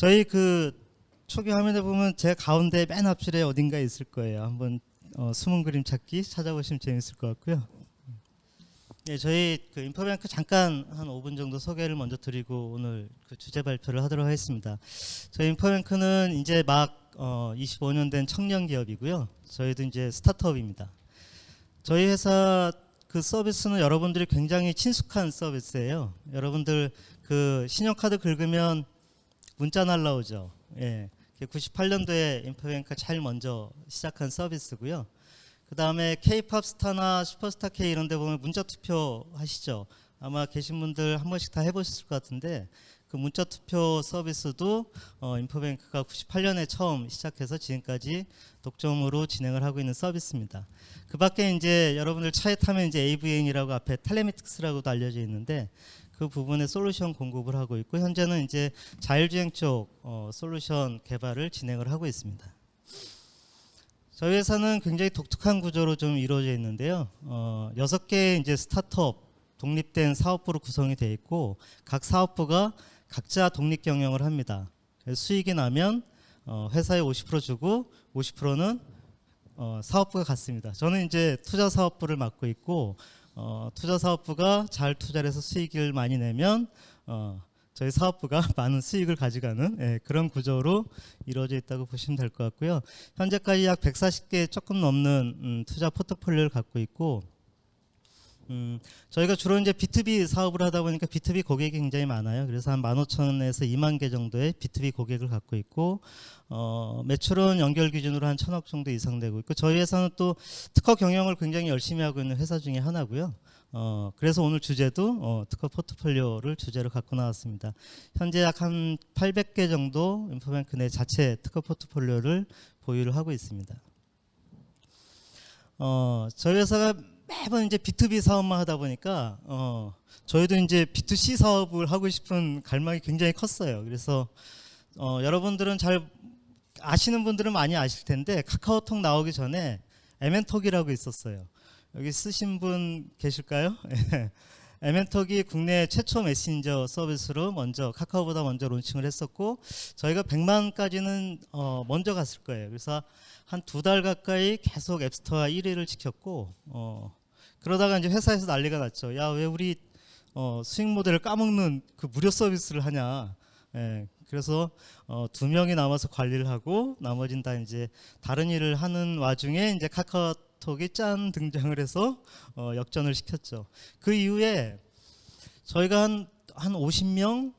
저희 그 초기 화면에 보면 제 가운데 맨 앞줄에 어딘가에 있을 거예요. 한번 숨은 그림 찾기 찾아보시면 재밌을 것 같고요. 네, 저희 그 인포뱅크 잠깐 한 5분 정도 소개를 먼저 드리고 오늘 그 주제 발표를 하도록 하겠습니다. 저희 인포뱅크는 이제 막 25년 된 청년 기업이고요. 저희도 이제 스타트업입니다. 저희 회사 그 서비스는 여러분들이 굉장히 친숙한 서비스예요. 여러분들 그 신용카드 긁으면 문자 날라오죠. 예. 98년도에 인포뱅크가 제일 먼저 시작한 서비스고요. 그 다음에 K-팝 스타나 슈퍼스타 K 이런 데 보면 문자 투표 하시죠. 아마 계신 분들 한 번씩 다 해보셨을 것 같은데 그 문자 투표 서비스도 인포뱅크가 98년에 처음 시작해서 지금까지 독점으로 진행을 하고 있는 서비스입니다. 그 밖에 이제 여러분들 차에 타면 이제 AVN이라고 앞에 텔레미틱스라고도 알려져 있는데 그 부분에 솔루션 공급을 하고 있고 현재는 이제 자율주행 쪽 솔루션 개발을 진행을 하고 있습니다. 저희 회사는 굉장히 독특한 구조로 좀 이루어져 있는데요. 6개의 이제 스타트업 독립된 사업부로 구성이 되어 있고 각 사업부가 각자 독립 경영을 합니다. 수익이 나면 회사에 50% 주고 50%는 사업부가 갖습니다. 저는 이제 투자 사업부를 맡고 있고 투자 사업부가 잘 투자를 해서 수익을 많이 내면 저희 사업부가 많은 수익을 가져가는 그런 구조로 이루어져 있다고 보시면 될 것 같고요. 현재까지 약 140개 조금 넘는 투자 포트폴리오를 갖고 있고 저희가 주로 이제 B2B 사업을 하다 보니까 B2B 고객이 굉장히 많아요. 그래서 한 15,000에서 2만 개 정도의 B2B 고객을 갖고 있고 매출은 연결 기준으로 한 1,000억 정도 이상 되고 있고 저희 회사는 또 특허 경영을 굉장히 열심히 하고 있는 회사 중에 하나고요. 그래서 오늘 주제도 특허 포트폴리오를 주제로 갖고 나왔습니다. 현재 약 한 800개 정도 인포뱅크 내 자체 특허 포트폴리오를 보유를 하고 있습니다. 저희 회사가 매번 이제 B2B 사업만 하다 보니까 저희도 이제 B2C 사업을 하고 싶은 갈망이 굉장히 컸어요. 그래서 여러분들은 잘 아시는 분들은 많이 아실 텐데 카카오톡 나오기 전에 MN톡이라고 있었어요. 여기 쓰신 분 계실까요? MN톡이 국내 최초 메신저 서비스로 먼저 카카오보다 먼저 론칭을 했었고 저희가 100만까지는 먼저 갔을 거예요. 그래서 한 2달 가까이 계속 앱스토어 1위를 지켰고 그러다가 이제 회사에서 난리가 났죠. 야, 왜 우리 수익 모델을 까먹는 그 무료 서비스를 하냐. 그래서 2명이 남아서 관리를 하고 나머지는 다 이제 다른 일을 하는 와중에 이제 카카오톡이 짠 등장을 해서 역전을 시켰죠. 그 이후에 저희가 한 50명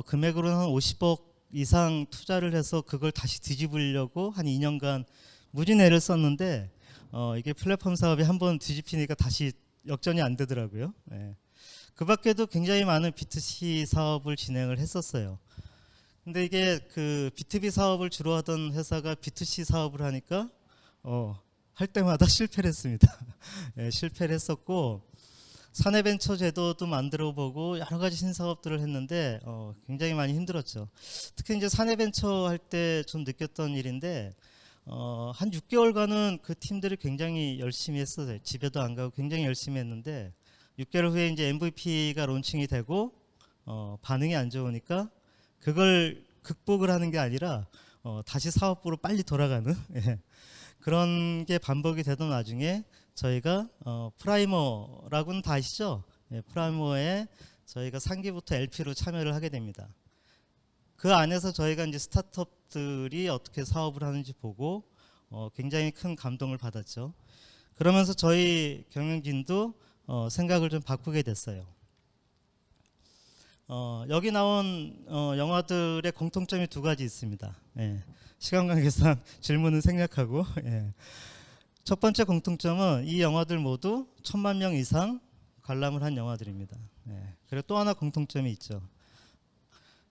금액으로는 한 50억 이상 투자를 해서 그걸 다시 뒤집으려고 한 2년간 무진 애를 썼는데 이게 플랫폼 사업이 한번 뒤집히니까 다시 역전이 안 되더라고요. 그 밖에도 굉장히 많은 B2C 사업을 진행을 했었어요. 근데 이게 그 B2B 사업을 주로 하던 회사가 B2C 사업을 하니까 할 때마다 실패를 했습니다. 실패를 했었고 사내벤처 제도도 만들어 보고 여러 가지 신사업들을 했는데 굉장히 많이 힘들었죠. 특히 이제 사내벤처 할 때 좀 느꼈던 일인데 한 6개월간은 그 팀들이 굉장히 열심히 했어요. 집에도 안 가고 굉장히 열심히 했는데 6개월 후에 이제 MVP가 론칭이 되고 반응이 안 좋으니까 그걸 극복을 하는 게 아니라 다시 사업부로 빨리 돌아가는 그런 게 반복이 되던 와중에 저희가 프라이머라고는 다 아시죠? 프라이머에 저희가 상기부터 LP로 참여를 하게 됩니다. 그 안에서 저희가 이제 스타트업들이 어떻게 사업을 하는지 보고 굉장히 큰 감동을 받았죠. 그러면서 저희 경영진도 생각을 좀 바꾸게 됐어요. 여기 나온 영화들의 공통점이 2가지 있습니다. 시간 관계상 질문은 생략하고 첫 번째 공통점은 이 영화들 모두 1000만 명 이상 관람을 한 영화들입니다. 그리고 또 하나 공통점이 있죠.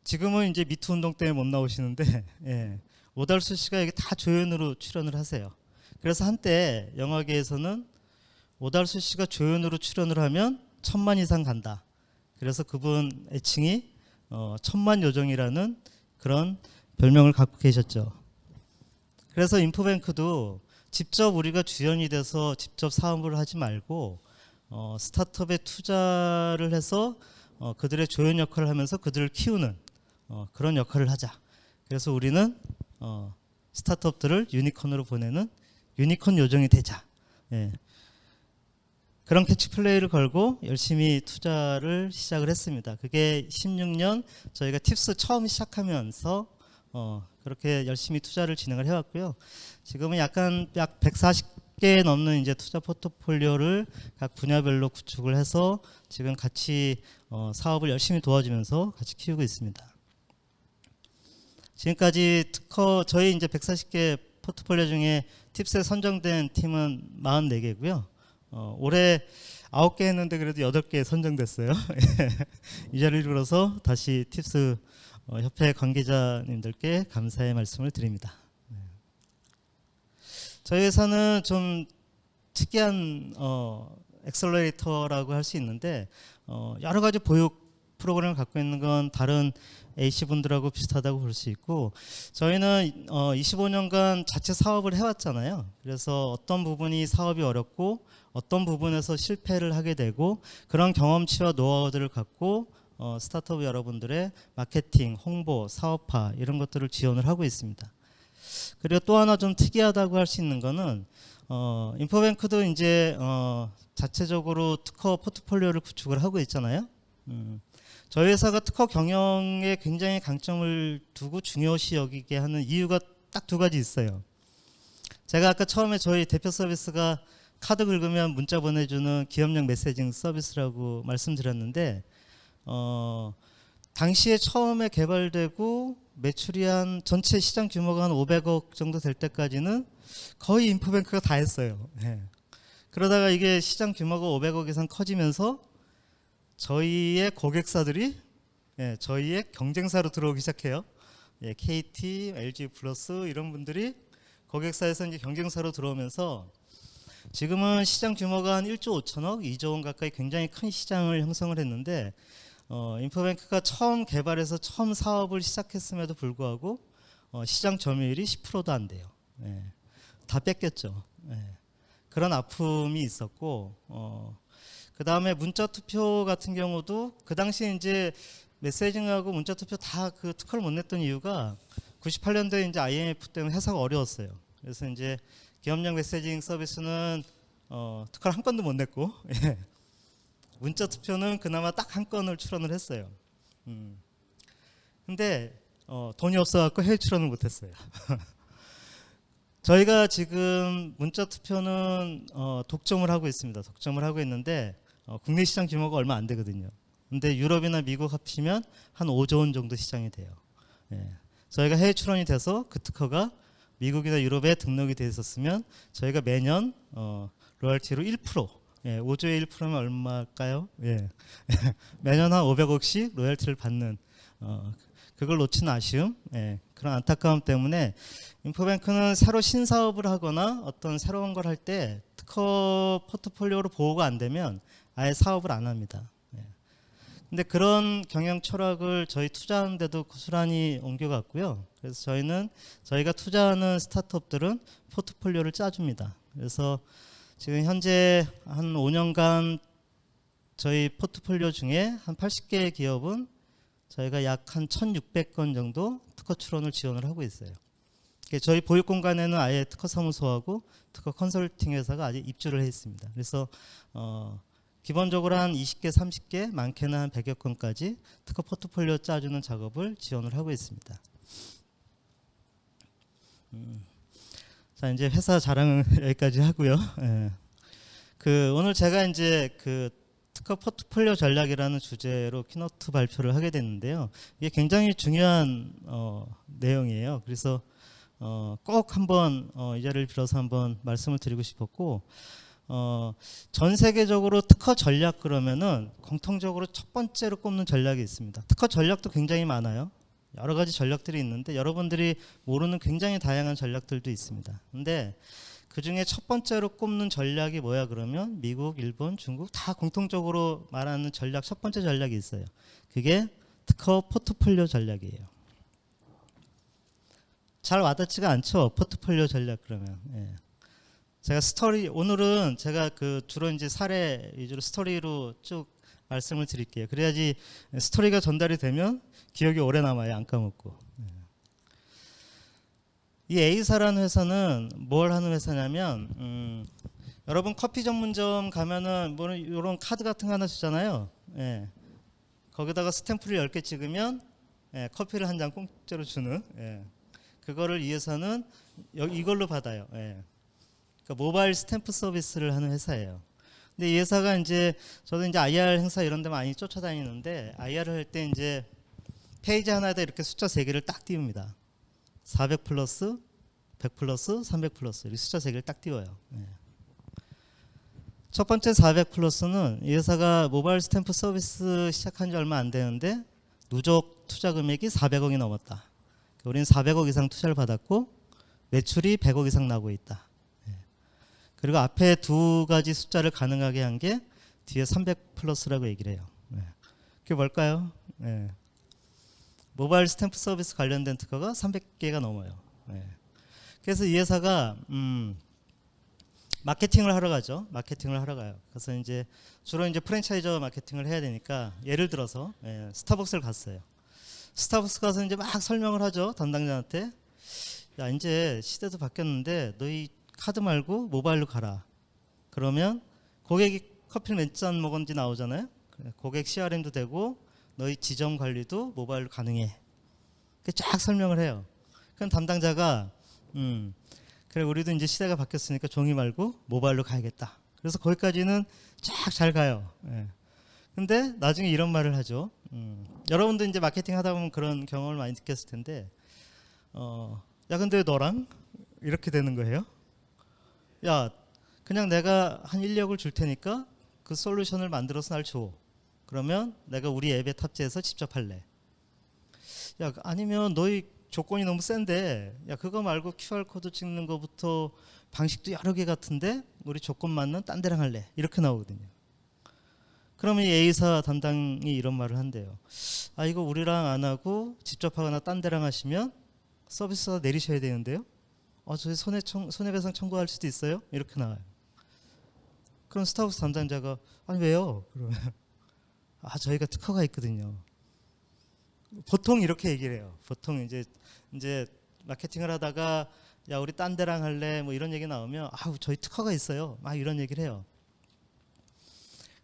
지금은 이제 미투 운동 때문에 못 나오시는데 오달수 씨가 여기 다 조연으로 출연을 하세요. 그래서 한때 영화계에서는 오달수 씨가 조연으로 출연을 하면 1000만 이상 간다. 그래서 그분 애칭이 1000만 요정이라는 그런 별명을 갖고 계셨죠. 그래서 인포뱅크도 직접 우리가 주연이 돼서 직접 사업을 하지 말고 스타트업에 투자를 해서 그들의 조연 역할을 하면서 그들을 키우는 그런 역할을 하자. 그래서 우리는 스타트업들을 유니콘으로 보내는 유니콘 요정이 되자. 예. 그런 캐치플레이를 걸고 열심히 투자를 시작을 했습니다. 그게 16년 저희가 팁스 처음 시작하면서 그렇게 열심히 투자를 진행을 해왔고요. 지금은 약 140개 넘는 이제 투자 포트폴리오를 각 분야별로 구축을 해서 지금 같이 사업을 열심히 도와주면서 같이 키우고 있습니다. 지금까지 특허 저희 이제 140개 포트폴리오 중에 팁스에 선정된 팀은 44개고요. 올해 9개 했는데 그래도 8개 선정됐어요. 이 자리를 빌어서 다시 팁스 협회 관계자님들께 감사의 말씀을 드립니다. 저희 회사는 좀 특이한 엑셀러레이터라고 할 수 있는데 여러 가지 보육 프로그램을 갖고 있는 건 다른 A씨분들하고 비슷하다고 볼 수 있고, 저희는 25년간 자체 사업을 해왔잖아요. 그래서 어떤 부분이 사업이 어렵고 어떤 부분에서 실패를 하게 되고 그런 경험치와 노하우들을 갖고 스타트업 여러분들의 마케팅, 홍보, 사업화 이런 것들을 지원을 하고 있습니다. 그리고 또 하나 좀 특이하다고 할 수 있는 거는 인포뱅크도 이제 자체적으로 특허 포트폴리오를 구축을 하고 있잖아요. 저희 회사가 특허 경영에 굉장히 강점을 두고 중요시 여기게 하는 이유가 딱 2가지 있어요. 제가 아까 처음에 저희 대표 서비스가 카드 긁으면 문자 보내주는 기업용 메시징 서비스라고 말씀드렸는데 당시에 처음에 개발되고 매출이 한 전체 시장 규모가 한 500억 정도 될 때까지는 거의 인포뱅크가 다 했어요. 예. 그러다가 이게 시장 규모가 500억 이상 커지면서 저희의 고객사들이 저희의 경쟁사로 들어오기 시작해요. KT, LG 플러스 이런 분들이 고객사에서 이제 경쟁사로 들어오면서 지금은 시장 규모가 한 1조 5천억, 2조 원 가까이 굉장히 큰 시장을 형성을 했는데 인포뱅크가 처음 개발해서 처음 사업을 시작했음에도 불구하고 시장 점유율이 10%도 안 돼요. 다 뺏겼죠. 그런 아픔이 있었고 그 다음에 문자 투표 같은 경우도 그 당시에 이제 메시징하고 문자 투표 다 그 특허를 못 냈던 이유가 98년도에 이제 IMF 때문에 회사가 어려웠어요. 그래서 이제 기업용 메시징 서비스는 특허를 한 건도 못 냈고 문자 투표는 그나마 딱 한 건을 출원을 했어요. 근데 돈이 없어갖고 해외 출원을 못했어요. 저희가 지금 문자 투표는 독점을 하고 있습니다. 독점을 하고 있는데 국내 시장 규모가 얼마 안 되거든요. 근데 유럽이나 미국 합치면 한 5조 원 정도 시장이 돼요. 저희가 해외 출원이 돼서 그 특허가 미국이나 유럽에 등록이 돼 있었으면 저희가 매년 로열티로 1%, 5조의 1%면 얼마일까요? 매년 한 500억씩 로열티를 받는 그걸 놓친 아쉬움, 그런 안타까움 때문에 인포뱅크는 새로 신사업을 하거나 어떤 새로운 걸 할 때 특허 포트폴리오로 보호가 안 되면 아예 사업을 안 합니다. 근데 그런 경영 철학을 저희 투자하는데도 고스란히 옮겨갔고요. 그래서 저희가 투자하는 스타트업들은 포트폴리오를 짜줍니다. 그래서 지금 현재 한 5년간 저희 포트폴리오 중에 한 80개의 기업은 저희가 약 한 1,600건 정도 특허 출원을 지원을 하고 있어요. 저희 보육 공간에는 아예 특허 사무소하고 특허 컨설팅 회사가 아직 입주를 해 있습니다. 그래서 기본적으로 한 20개, 30개, 많게는 한 100여 건까지 특허 포트폴리오 짜주는 작업을 지원을 하고 있습니다. 자, 이제 회사 자랑은 여기까지 하고요. 오늘 제가 이제 특허 포트폴리오 전략이라는 주제로 키노트 발표를 하게 됐는데요. 이게 굉장히 중요한 내용이에요. 그래서 꼭 한번 이 자리를 빌어서 한번 말씀을 드리고 싶었고, 전 세계적으로 특허 전략 그러면은 공통적으로 첫 번째로 꼽는 전략이 있습니다. 특허 전략도 굉장히 많아요. 여러 가지 전략들이 있는데 여러분들이 모르는 굉장히 다양한 전략들도 있습니다. 근데 그 중에 첫 번째로 꼽는 전략이 뭐야 그러면 미국, 일본, 중국 다 공통적으로 말하는 전략, 첫 번째 전략이 있어요. 그게 특허 포트폴리오 전략이에요. 잘 와닿지가 않죠, 포트폴리오 전략 그러면. 제가 오늘은 제가 주로 이제 사례 위주로 스토리로 쭉 말씀을 드릴게요. 그래야지 스토리가 전달이 되면 기억이 오래 남아요, 안 까먹고. 이 A사라는 회사는 뭘 하는 회사냐면 여러분 커피 전문점 가면은 뭐 이런 카드 같은 거 하나 주잖아요. 예. 거기다가 스탬프를 10개 찍으면 예, 커피를 한 잔 공짜로 주는 예. 그거를 이 회사는 이걸로 받아요. 예. 그러니까 모바일 스탬프 서비스를 하는 회사예요. 근데 이 회사가 이제 저도 이제 IR 행사 이런 데 많이 쫓아다니는데 IR을 할 때 이제 페이지 하나에다 이렇게 숫자 3개를 딱 띄웁니다. 400 플러스, 100 플러스, 300 플러스 이렇게 숫자 3개를 딱 띄워요. 예. 첫 번째 400 플러스는 이 회사가 모바일 스탬프 서비스 시작한 지 얼마 안 되는데 누적 투자 금액이 400억이 넘었다. 우리는 400억 이상 투자를 받았고 매출이 100억 이상 나고 있다. 예. 그리고 앞에 두 가지 숫자를 가능하게 한 게 뒤에 300 플러스라고 얘기를 해요. 예. 그게 뭘까요? 예. 모바일 스탬프 서비스 관련된 특허가 300개가 넘어요. 예. 그래서 이 회사가 마케팅을 하러 가죠. 마케팅을 하러 가요. 그래서 이제 주로 이제 프랜차이저 마케팅을 해야 되니까 예를 들어서 예, 스타벅스를 갔어요. 스타벅스 가서 이제 막 설명을 하죠. 담당자한테. 야, 이제 시대도 바뀌었는데 너희 카드 말고 모바일로 가라. 그러면 고객이 커피를 몇 잔 먹었는지 나오잖아요. 고객 CRM도 되고 너희 지점 관리도 모바일로 가능해. 쫙 설명을 해요. 그럼 담당자가 그래 우리도 이제 시대가 바뀌었으니까 종이 말고 모바일로 가야겠다. 그래서 거기까지는 쫙 잘 가요. 예. 근데 나중에 이런 말을 하죠. 여러분도 이제 마케팅 하다 보면 그런 경험을 많이 느꼈을 텐데, 야 근데 왜 너랑 이렇게 되는 거예요? 야 그냥 내가 한 인력을 줄 테니까 그 솔루션을 만들어서 날 줘. 그러면 내가 우리 앱에 탑재해서 직접 할래. 야 아니면 너희 조건이 너무 센데 야 그거 말고 QR코드 찍는 거부터 방식도 여러 개 같은데 우리 조건 맞는 딴 데랑 할래. 이렇게 나오거든요. 그러면 이 A사 담당이 이런 말을 한대요. 아 이거 우리랑 안 하고 직접 하거나 딴 데랑 하시면 서비스가 내리셔야 되는데요. 저희 손해배상 청구할 수도 있어요. 이렇게 나와요. 그럼 스타벅스 담당자가 아니 왜요? 그러면 저희가 특허가 있거든요. 보통 이렇게 얘기를 해요. 보통 이제 마케팅을 하다가 야 우리 딴 데랑 할래 뭐 이런 얘기 나오면 저희 특허가 있어요. 막 이런 얘기를 해요.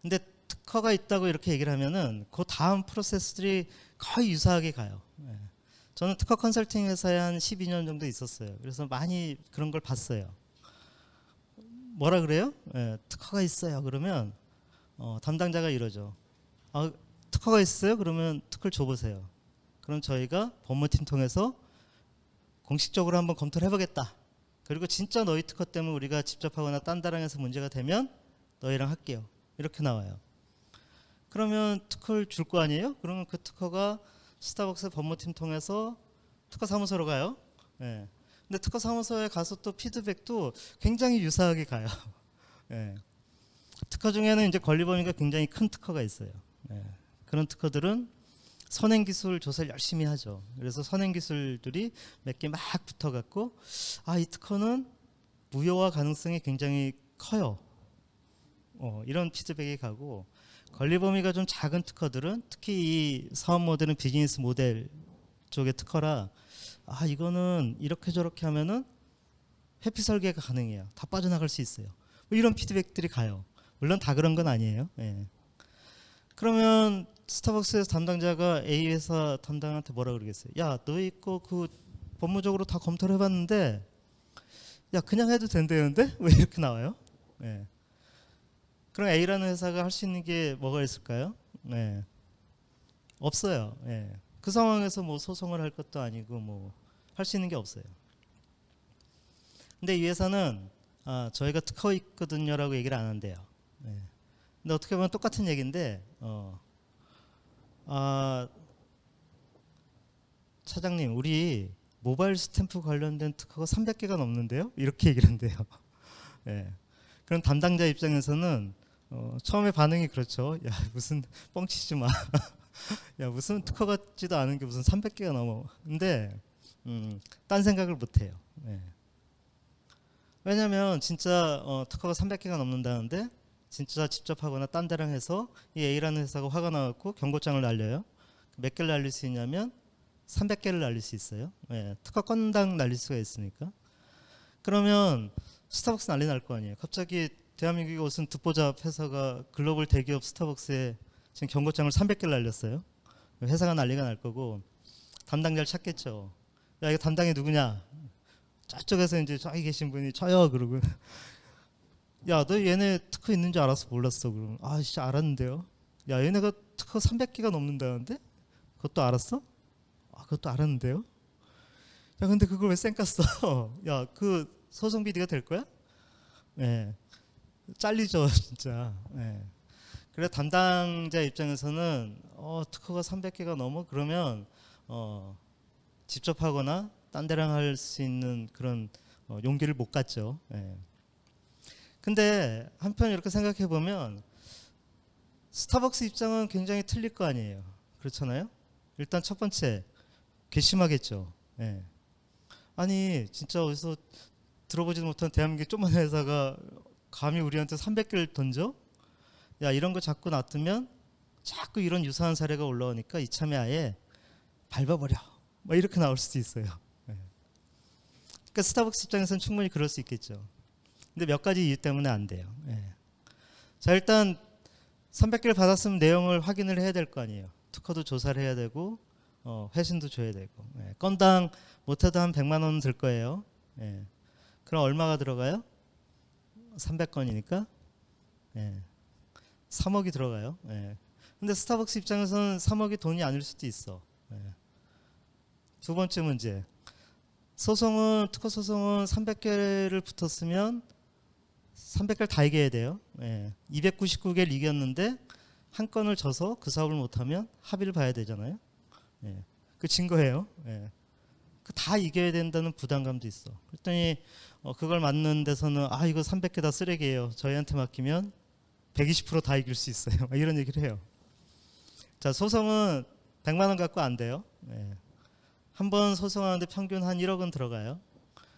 근데 특허가 있다고 이렇게 얘기를 하면은 그 다음 프로세스들이 거의 유사하게 가요. 예. 저는 특허 컨설팅 회사에 한 12년 정도 있었어요. 그래서 많이 그런 걸 봤어요. 뭐라 그래요? 예, 특허가 있어요. 그러면 담당자가 이러죠. 특허가 있어요? 그러면 특허를 줘보세요. 그럼 저희가 법무팀 통해서 공식적으로 한번 검토를 해보겠다. 그리고 진짜 너희 특허 때문에 우리가 직접 하거나 딴 데랑 해서 문제가 되면 너희랑 할게요. 이렇게 나와요. 그러면 특허를 줄 거 아니에요? 그러면 그 특허가 스타벅스 법무팀 통해서 특허 사무소로 가요. 예. 근데 특허 사무소에 가서 또 피드백도 굉장히 유사하게 가요. 예. 특허 중에는 이제 권리 범위가 굉장히 큰 특허가 있어요. 예. 그런 특허들은 선행기술 조사를 열심히 하죠. 그래서 선행기술들이 몇 개 막 붙어갖고 이 특허는 무효화 가능성이 굉장히 커요. 이런 피드백이 가고 권리 범위가 좀 작은 특허들은 특히 이 사업 모델은 비즈니스 모델 쪽의 특허라 이거는 이렇게 저렇게 하면은 회피 설계가 가능해요. 다 빠져나갈 수 있어요. 뭐 이런 피드백들이 가요. 물론 다 그런 건 아니에요. 예. 그러면 스타벅스에서 담당자가 A 회사 담당한테 뭐라 그러겠어요? 야, 너희 거 그 법무적으로 다 검토를 해봤는데, 야 그냥 해도 된다는데 왜 이렇게 나와요? 예. 그럼 A라는 회사가 할 수 있는 게 뭐가 있을까요? 예. 없어요. 예. 그 상황에서 뭐 소송을 할 것도 아니고 뭐 할 수 있는 게 없어요. 근데 이 회사는 저희가 특허 있거든요라고 얘기를 안 한대요. 예. 근데 어떻게 보면 똑같은 얘기인데 차장님 우리 모바일 스탬프 관련된 특허가 300개가 넘는데요? 이렇게 얘기를 한대요. 예. 그럼 담당자 입장에서는 처음에 반응이 그렇죠. 야 무슨 뻥치지 마. 야 무슨 특허 같지도 않은 게 무슨 300개가 넘어. 근데 딴 생각을 못 해요. 예. 왜냐하면 진짜 특허가 300개가 넘는다는데 진짜 직접 하거나 딴 데랑 해서 이 A라는 회사가 화가 나갖고 경고장을 날려요. 몇 개를 날릴 수 있냐면 300개를 날릴 수 있어요. 예, 특허 건당 날릴 수가 있으니까. 그러면 스타벅스 난리 날 거 아니에요. 갑자기 대한민국의 무슨 듣보잡 회사가 글로벌 대기업 스타벅스에 지금 경고장을 300개를 날렸어요. 회사가 난리가 날 거고 담당자를 찾겠죠. 야, 이거 담당이 누구냐? 저쪽에서 이제 저기 계신 분이 저요 그러고 야, 너 얘네 특허 있는 줄 알았어 몰랐어? 그러면 아, 진짜 알았는데요. 야, 얘네가 특허 300개가 넘는다는데? 그것도 알았어? 아, 그것도 알았는데요. 야, 근데 그걸 왜 쌩깠어? 야, 그 소송비 네가 될 거야? 예, 잘리죠 진짜. 예. 그래 담당자 입장에서는 특허가 300개가 넘어 그러면 직접 하거나 딴 데랑 할 수 있는 그런 용기를 못 갖죠. 예. 근데 한편 이렇게 생각해 보면 스타벅스 입장은 굉장히 틀릴 거 아니에요. 그렇잖아요. 일단 첫 번째 괘씸하겠죠. 예. 아니 진짜 어디서 들어보지도 못한 대한민국 조그만 회사가 감히 우리한테 300개를 던져? 야, 이런 거 자꾸 놔두면 자꾸 이런 유사한 사례가 올라오니까 이참에 아예 밟아버려. 뭐 이렇게 나올 수도 있어요. 예. 그러니까 스타벅스 입장에서는 충분히 그럴 수 있겠죠. 근데 몇 가지 이유 때문에 안 돼요. 예. 자, 일단 300개를 받았으면 내용을 확인을 해야 될 거 아니에요. 특허도 조사를 해야 되고 회신도 줘야 되고. 예. 건당 못해도 한 100만 원은 들 거예요. 예. 그럼 얼마가 들어가요? 300건이니까 3억이 들어가요. 예. 근데 스타벅스 입장에서는 3억이 돈이 아닐 수도 있어. 예. 두 번째 문제. 특허 소송은 300개를 붙었으면 300개를 다 이겨야 돼요. 예. 299개를 이겼는데 한 건을 져서 그 사업을 못하면 합의를 봐야 되잖아요. 예. 그 증거예요. 예. 그 다 이겨야 된다는 부담감도 있어. 그랬더니 그걸 맡는 데서는 아, 이거 300개 다 쓰레기예요. 저희한테 맡기면 120%다 이길 수 있어요. 이런 얘기를 해요. 자, 소송은 100만 원 갖고 안 돼요. 예. 한 번 소송하는데 평균 한 1억은 들어가요.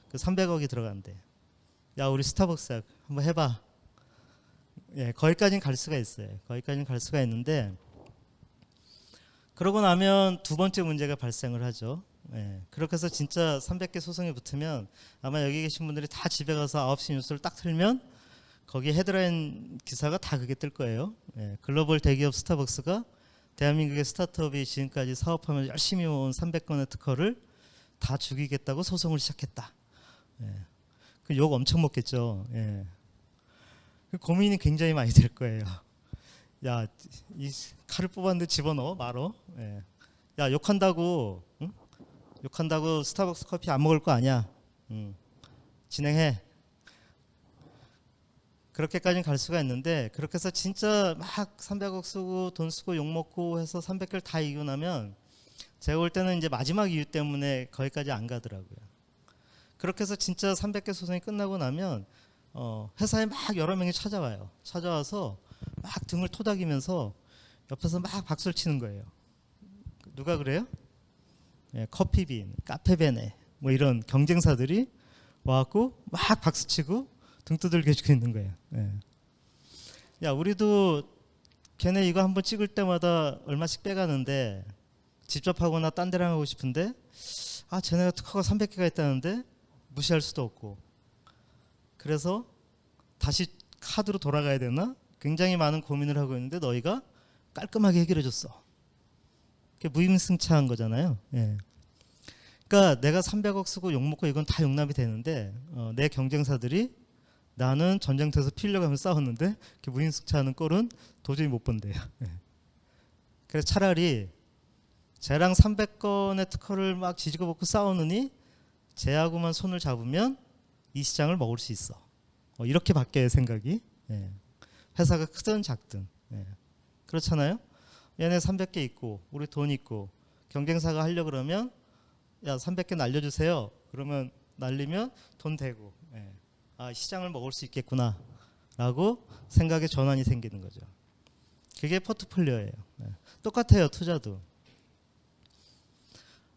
그 300억이 들어간대. 야, 우리 스타벅스야, 한번 해봐. 예, 거기까지는 갈 수가 있어요. 거기까지는 갈 수가 있는데 그러고 나면 두 번째 문제가 발생을 하죠. 예, 그렇게 해서 진짜 300개 소송이 붙으면 아마 여기 계신 분들이 다 집에 가서 9시 뉴스를 딱 틀면 거기 헤드라인 기사가 다 그게 뜰 거예요. 예, 글로벌 대기업 스타벅스가 대한민국의 스타트업이 지금까지 사업하면서 열심히 모은 300건의 특허를 다 죽이겠다고 소송을 시작했다. 예, 그 욕 엄청 먹겠죠. 예. 그 고민이 굉장히 많이 될 거예요. 야, 이 칼을 뽑았는데 집어넣어 말어. 예. 야, 욕한다고, 응? 욕한다고 스타벅스 커피 안 먹을 거 아니야. 진행해. 그렇게까지는 갈 수가 있는데 그렇게 해서 진짜 막 300억 쓰고 돈 쓰고 욕 먹고 해서 300개를 다 이기고 나면 제가 볼 때는 이제 마지막 이유 때문에 거기까지 안 가더라고요. 그렇게 해서 진짜 300개 소송이 끝나고 나면 회사에 막 여러 명이 찾아와요. 찾아와서 막 등을 토닥이면서 옆에서 막 박수를 치는 거예요. 누가 그래요? 예, 커피빈, 카페베네 뭐 이런 경쟁사들이 와갖고 막 박수치고 등 두들겨 주고 있는 거예요. 예. 야, 우리도 걔네 이거 한번 찍을 때마다 얼마씩 빼가는데 직접 하거나 딴 데랑 하고 싶은데 아, 쟤네가 특허가 300개가 있다는데 무시할 수도 없고 그래서 다시 카드로 돌아가야 되나? 굉장히 많은 고민을 하고 있는데 너희가 깔끔하게 해결해 줬어. 그게 무임승차한 거잖아요. 예. 그러니까 내가 300억 쓰고 욕먹고 이건 다 용납이 되는데 내 경쟁사들이 나는 전쟁터에서 피려고 하면서 싸웠는데 그 무임승차하는 꼴은 도저히 못 본대요. 예. 그래서 차라리 쟤랑 300건의 특허를 막 지지고 볶고 싸우느니 쟤하고만 손을 잡으면 이 시장을 먹을 수 있어. 이렇게 바뀌어요 생각이. 예. 회사가 크든 작든. 예. 그렇잖아요. 얘네 300개 있고 우리 돈 있고 경쟁사가 하려고 그러면 야 300개 날려주세요. 그러면 날리면 돈 되고 예. 아, 시장을 먹을 수 있겠구나 라고 생각의 전환이 생기는 거죠. 그게 포트폴리오예요. 예. 똑같아요 투자도.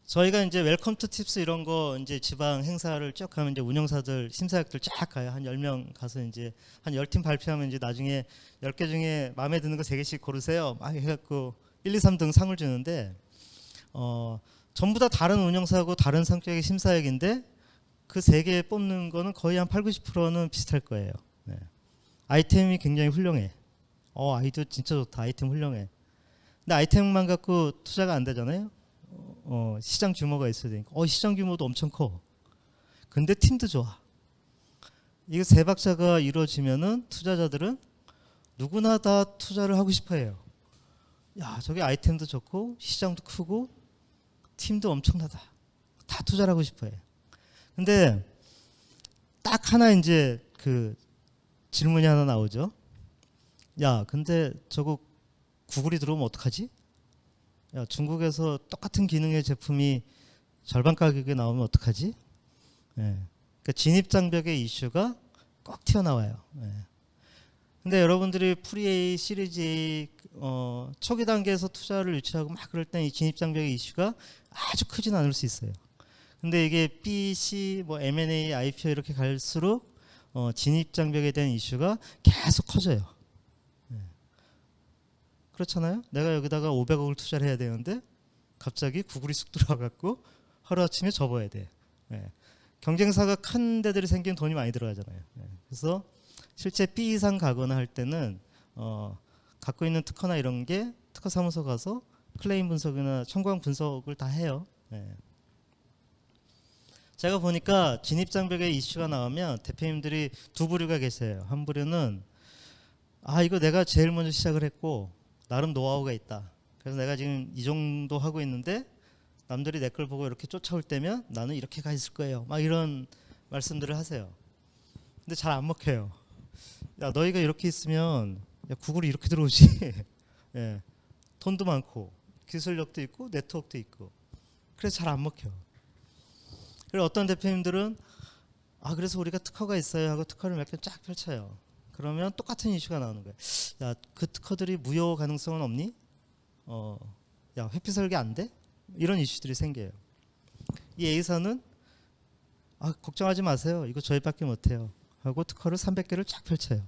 저희가 이제 웰컴 투 팁스 이런 거 이제 지방 행사를 쭉 하면 이제 운영사들 심사역들 쫙 가요. 한 10명 가서 이제 한 10팀 발표하면 이제 나중에 10개 중에 마음에 드는 거 3개씩 고르세요. 막 해갖고 1, 2, 3등 상을 주는데 전부 다 다른 운영사고 다른 성격의 심사역인데 그 세 개 뽑는 거는 거의 한 8, 90%는 비슷할 거예요. 네. 아이템이 굉장히 훌륭해. 아이디어 진짜 좋다. 아이템 훌륭해. 근데 아이템만 갖고 투자가 안 되잖아요. 시장 규모가 있어야 되니까. 시장 규모도 엄청 커. 근데 팀도 좋아. 이거 세 박자가 이루어지면은 투자자들은 누구나 다 투자를 하고 싶어해요. 야, 저게 아이템도 좋고 시장도 크고 팀도 엄청나다. 다 투자를 하고 싶어해. 근데 딱 하나 이제 그 질문이 하나 나오죠. 야, 근데 저거 구글이 들어오면 어떡하지? 야, 중국에서 똑같은 기능의 제품이 절반 가격에 나오면 어떡하지? 그러니까 진입장벽의 이슈가 꼭 튀어나와요. 근데 여러분들이 프리-A, 시리즈 A 초기 단계에서 투자를 유치하고 막 그럴 땐 이 진입장벽의 이슈가 아주 크진 않을 수 있어요. 근데 이게 B, C, 뭐 M&A, IPO 이렇게 갈수록 진입장벽에 대한 이슈가 계속 커져요. 그렇잖아요? 내가 여기다가 500억을 투자를 해야 되는데 갑자기 구글이 쑥 들어와갖고 하루아침에 접어야 돼. 경쟁사가 큰 데들이 생기면 돈이 많이 들어가잖아요. 그래서 실제 B 이상 가거나 할 때는 갖고 있는 특허나 이런 게 특허 사무소 가서 클레임 분석이나 청구항 분석을 다 해요. 제가 보니까 진입장벽의 이슈가 나오면 대표님들이 두 부류가 계세요. 한 부류는 이거 내가 제일 먼저 시작을 했고 나름 노하우가 있다. 그래서 내가 지금 이 정도 하고 있는데 남들이 내 걸 보고 이렇게 쫓아올 때면 나는 이렇게 가 있을 거예요. 막 이런 말씀들을 하세요. 근데 잘 안 먹혀요. 야, 너희가 이렇게 있으면 야, 구글이 이렇게 들어오지. 돈도 많고 기술력도 있고 네트워크도 있고. 그래서 잘 안 먹혀. 그리고 어떤 대표님들은 그래서 우리가 특허가 있어요 하고 특허를 몇 개 쫙 펼쳐요. 그러면 똑같은 이슈가 나오는 거예요. 야, 그 특허들이 무효 가능성은 없니? 야, 회피 설계 안 돼? 이런 이슈들이 생겨요. 이 A사는 걱정하지 마세요. 이거 저희밖에 못해요. 하고 특허를 300개를 쫙 펼쳐요.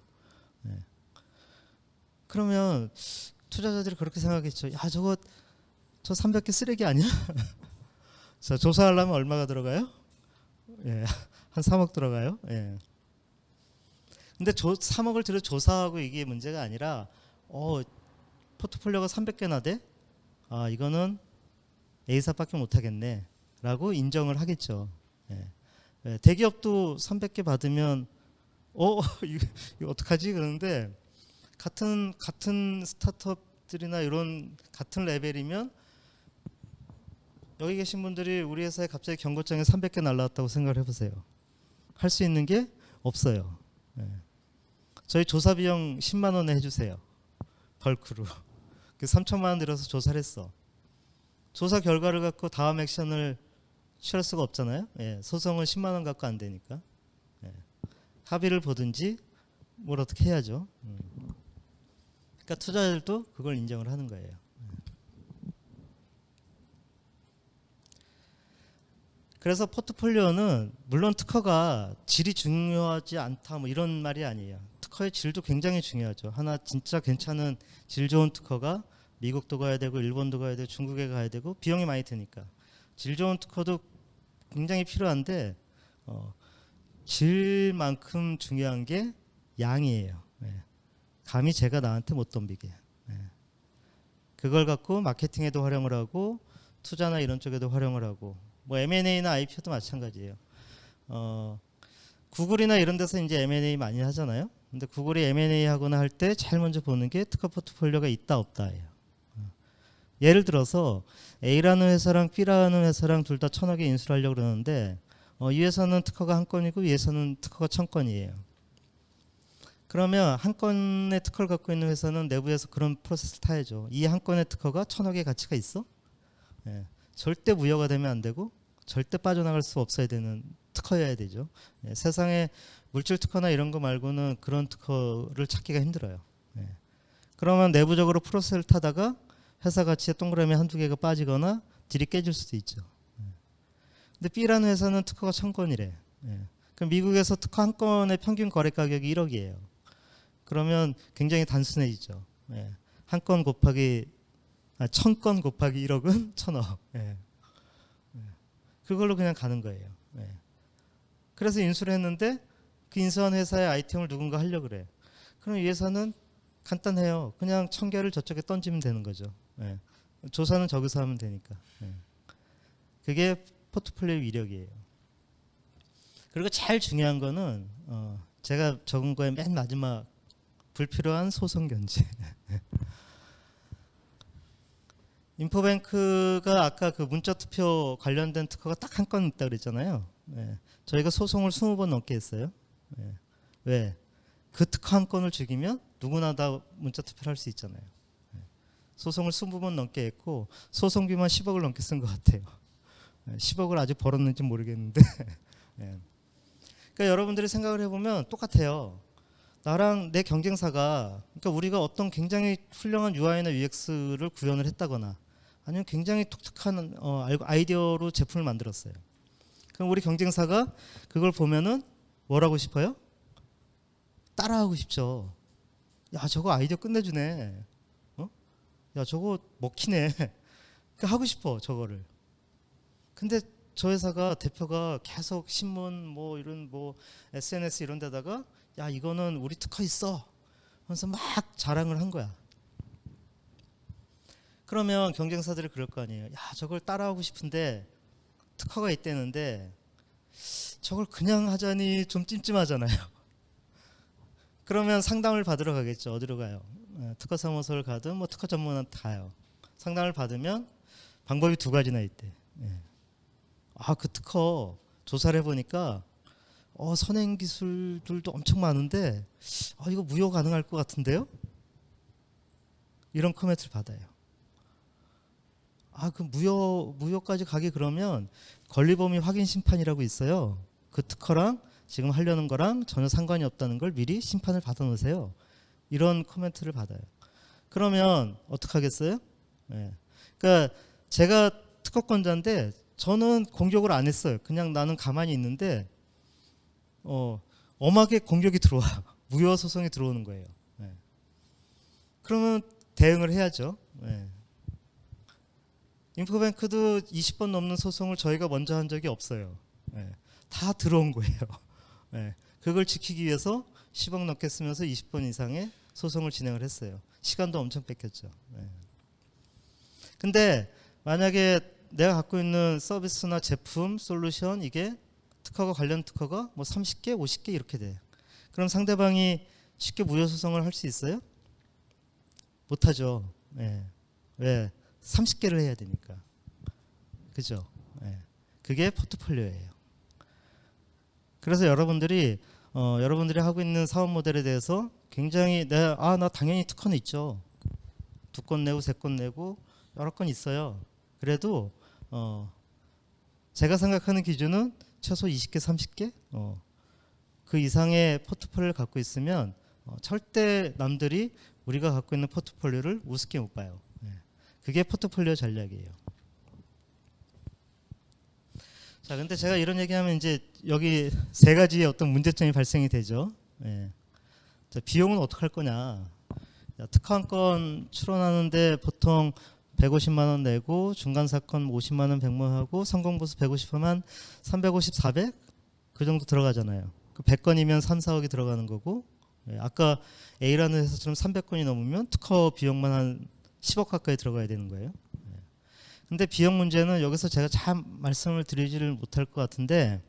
그러면 투자자들이 그렇게 생각했죠. 야, 저 300개 쓰레기 아니야? 자, 조사하려면 얼마가 들어가요? 한 3억 들어가요. 근데 3억을 들여 조사하고 이게 문제가 아니라 포트폴리오가 300개나 돼? 이거는 A사밖에 못하겠네 라고 인정을 하겠죠. 대기업도 300개 받으면 이거 어떡하지? 그러는데 같은 스타트업들이나 이런 같은 레벨이면 여기 계신 분들이 우리 회사에 갑자기 경고장에 300개 날라왔다고 생각을 해보세요. 할 수 있는 게 없어요. 저희 조사 비용 10만 원에 해주세요. 벌크로. 그 3천만 원 들여서 조사를 했어. 조사 결과를 갖고 다음 액션을 취할 수가 없잖아요. 소송은 10만 원 갖고 안 되니까. 합의를 보든지 뭘 어떻게 해야죠. 그러니까 투자자들도 그걸 인정을 하는 거예요. 그래서 포트폴리오는 물론 특허가 질이 중요하지 않다 뭐 이런 말이 아니에요. 특허의 질도 굉장히 중요하죠. 하나 진짜 괜찮은 질 좋은 특허가 미국도 가야 되고 일본도 가야 되고 중국에 가야 되고 비용이 많이 드니까 질 좋은 특허도 굉장히 필요한데 질만큼 중요한 게 양이에요. 감히 제가 나한테 못 덤비게. 그걸 갖고 마케팅에도 활용을 하고 투자나 이런 쪽에도 활용을 하고 뭐 M&A나 IPO도 마찬가지예요. 구글이나 이런 데서 이제 M&A 많이 하잖아요. 근데 구글이 M&A 하거나 할 때 제일 먼저 보는 게 특허 포트폴리오가 있다 없다예요. 예를 들어서 A라는 회사랑 B라는 회사랑 둘 다 1000억에 인수를 하려고 그러는데 이 회사는 특허가 한 건이고 이 회사는 특허가 1000건이에요. 그러면 한 건의 특허를 갖고 있는 회사는 내부에서 그런 프로세스를 타야죠. 이 한 건의 특허가 1000억의 가치가 있어? 절대 무효가 되면 안 되고 절대 빠져나갈 수 없어야 되는 특허여야 되죠. 세상에 물질 특허나 이런 거 말고는 그런 특허를 찾기가 힘들어요. 그러면 내부적으로 프로세스를 타다가 회사 가치에 동그라미 한두 개가 빠지거나 딜이 깨질 수도 있죠. 근데 B라는 회사는 특허가 1000건이래. 그럼 미국에서 특허 한 건의 평균 거래 가격이 1억이에요. 그러면 굉장히 단순해지죠. 한 건 곱하기 1000건 곱하기 1억은 1000억. 그걸로 그냥 가는 거예요. 예. 그래서 인수를 했는데 그 인수한 회사의 아이템을 누군가 하려고 그래. 그럼 이 회사는 간단해요. 그냥 1000개를 저쪽에 던지면 되는 거죠. 예. 조사는 저기서 하면 되니까. 예. 그게 포트폴리오 위력이에요. 그리고 제일 중요한 거는 제가 적은 거에 맨 마지막 불필요한 소송 견제. 인포뱅크가 아까 그 문자 투표 관련된 특허가 딱 한 건 있다 그랬잖아요. 예. 저희가 소송을 20번 넘게 했어요. 예. 왜? 그 특허 한 건을 죽이면 누구나 다 문자 투표를 할 수 있잖아요. 예. 소송을 20번 넘게 했고 소송비만 10억을 넘게 쓴 것 같아요. 10억을 아직 벌었는지 모르겠는데 예. 그러니까 여러분들이 생각을 해보면 똑같아요. 나랑 내 경쟁사가, 그러니까 우리가 어떤 굉장히 훌륭한 UI나 UX를 구현을 했다거나 아니면 굉장히 독특한 아이디어로 제품을 만들었어요. 그럼 우리 경쟁사가 그걸 보면은 뭘 하고 싶어요? 따라하고 싶죠. 야, 저거 아이디어 끝내주네. 야, 저거 먹히네. 그러니까 하고 싶어, 저거를. 근데 저 회사가 대표가 계속 신문 뭐 이런 뭐 SNS 이런 데다가 야, 이거는 우리 특허 있어 하면서 막 자랑을 한 거야. 그러면 경쟁사들이 그럴 거 아니에요. 야, 저걸 따라하고 싶은데 특허가 있다는데 저걸 그냥 하자니 좀 찜찜하잖아요. 그러면 상담을 받으러 가겠죠. 어디로 가요? 특허사무소를 가든 뭐 특허 전문한테 가요. 상담을 받으면 방법이 두 가지나 있대. 아, 그 특허 조사를 해보니까 선행 기술들도 엄청 많은데 이거 무효 가능할 것 같은데요? 이런 코멘트를 받아요. 아, 그 무효까지 가기 그러면 권리범위 확인 심판이라고 있어요. 그 특허랑 지금 하려는 거랑 전혀 상관이 없다는 걸 미리 심판을 받아 놓으세요. 이런 코멘트를 받아요. 그러면 어떡하겠어요? 네. 그러니까 제가 특허권자인데 저는 공격을 안 했어요. 그냥 나는 가만히 있는데 엄하게 공격이 들어와. 무효 소송이 들어오는 거예요. 네. 그러면 대응을 해야죠. 네. 인포뱅크도 20번 넘는 소송을 저희가 먼저 한 적이 없어요. 네. 다 들어온 거예요. 네. 그걸 지키기 위해서 10억 넘게 쓰면서 20번 이상의 소송을 진행을 했어요. 시간도 엄청 뺏겼죠. 네. 근데 만약에 내가 갖고 있는 서비스나 제품, 솔루션 이게 특허가 관련 특허가 뭐 30개, 50개 이렇게 돼. 그럼 상대방이 쉽게 무효 소송을 할 수 있어요? 못하죠. 네. 왜? 30개를 해야 되니까. 그죠? 네. 그게 포트폴리오예요. 그래서 여러분들이 하고 있는 사업 모델에 대해서 굉장히 나 당연히 특허는 있죠. 2건 내고 3건 내고 여러 건 있어요. 그래도 제가 생각하는 기준은 최소 20개, 30개 그 이상의 포트폴리오를 갖고 있으면 절대 남들이 우리가 갖고 있는 포트폴리오를 우습게 못 봐요. 그게 포트폴리오 전략이에요. 자, 근데 제가 이런 얘기하면 이제 여기 3가지의 어떤 문제점이 발생이 되죠. 자, 비용은 어떻게 할 거냐. 특허 한 건 출원하는데 보통 150만 원 내고 중간 사건 50만 원 100만 원 하고 성공보수 150하면 350, 400 그 정도 들어가잖아요. 그 100건이면 3, 4억이 들어가는 거고 아까 A라는 회사처럼 300건이 넘으면 특허 비용만 한 10억 가까이 들어가야 되는 거예요. 근데 비용 문제는 여기서 제가 잘 말씀을 드리지를 못할 것 같은데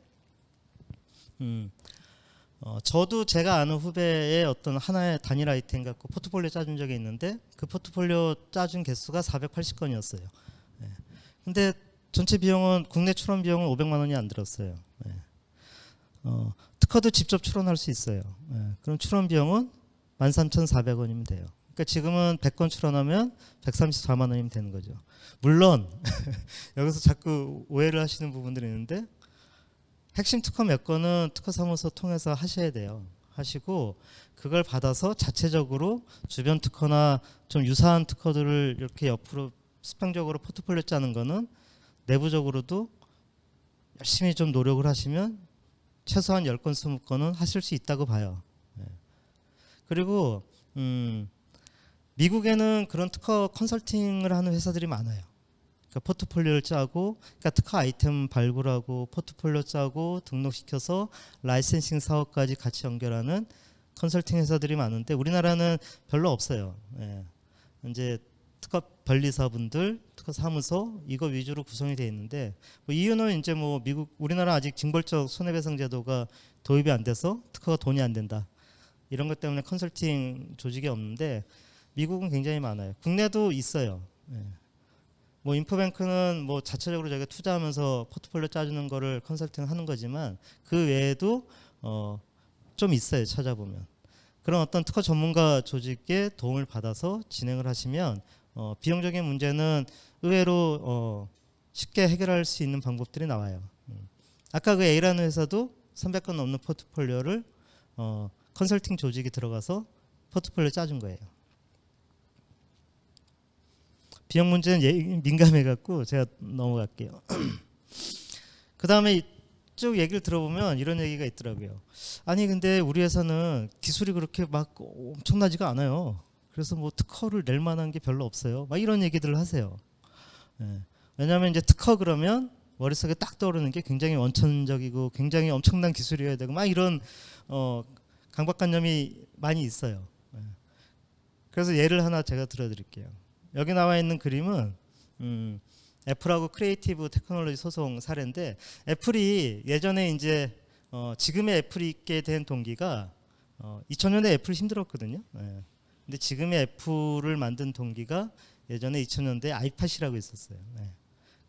저도 제가 아는 후배의 어떤 하나의 단일 아이템 갖고 포트폴리오 짜준 적이 있는데 그 포트폴리오 짜준 개수가 480건이었어요. 근데 전체 비용은 국내 출원 비용은 500만 원이 안 들었어요. 특허도 직접 출원할 수 있어요. 그럼 출원 비용은 13,400원이면 돼요. 그러니까 지금은 100건 출원하면 134만 원이면 되는 거죠. 물론 여기서 자꾸 오해를 하시는 부분들이 있는데 핵심 특허 몇 건은 특허사무소 통해서 하셔야 돼요. 하시고 그걸 받아서 자체적으로 주변 특허나 좀 유사한 특허들을 이렇게 옆으로 수평적으로 포트폴리오 짜는 거는 내부적으로도 열심히 좀 노력을 하시면 최소한 10건, 20건은 하실 수 있다고 봐요. 그리고 미국에는 그런 특허 컨설팅을 하는 회사들이 많아요. 그러니까 포트폴리오를 짜고, 그러니까 특화 아이템 발굴하고 포트폴리오 짜고 등록시켜서 라이센싱 사업까지 같이 연결하는 컨설팅 회사들이 많은데 우리나라는 별로 없어요. 예. 이제 특허 변리사분들, 특허 사무소 이거 위주로 구성이 되어 있는데 뭐 이유는 이제 뭐 미국, 우리나라 아직 징벌적 손해배상 제도가 도입이 안 돼서 특허가 돈이 안 된다. 이런 것 때문에 컨설팅 조직이 없는데 미국은 굉장히 많아요. 국내도 있어요. 예. 뭐 인포뱅크는 뭐 자체적으로 저희가 투자하면서 포트폴리오 짜주는 거를 컨설팅 하는 거지만 그 외에도 좀 있어요. 찾아보면. 그런 어떤 특허 전문가 조직의 도움을 받아서 진행을 하시면 비용적인 문제는 의외로 쉽게 해결할 수 있는 방법들이 나와요. 아까 그 A라는 회사도 300건 넘는 포트폴리오를 컨설팅 조직이 들어가서 포트폴리오 짜준 거예요. 비용 문제는 민감해갖고 제가 넘어갈게요. 그 다음에 쭉 얘기를 들어보면 이런 얘기가 있더라고요. 아니 근데 우리 회사는 기술이 그렇게 막 엄청나지가 않아요. 그래서 뭐 특허를 낼 만한 게 별로 없어요. 막 이런 얘기들을 하세요. 예. 왜냐하면 이제 특허 그러면 머릿속에 딱 떠오르는 게 굉장히 원천적이고 굉장히 엄청난 기술이어야 되고 막 이런 강박관념이 많이 있어요. 예. 그래서 예를 하나 제가 들어드릴게요. 여기 나와 있는 그림은 애플하고 크리에이티브 테크놀로지 소송 사례인데 애플이 예전에 이제 지금의 애플이 있게 된 동기가 2000년대 애플이 힘들었거든요. 예. 근데 지금의 애플을 만든 동기가 예전에 2000년대에 아이팟이라고 있었어요. 예.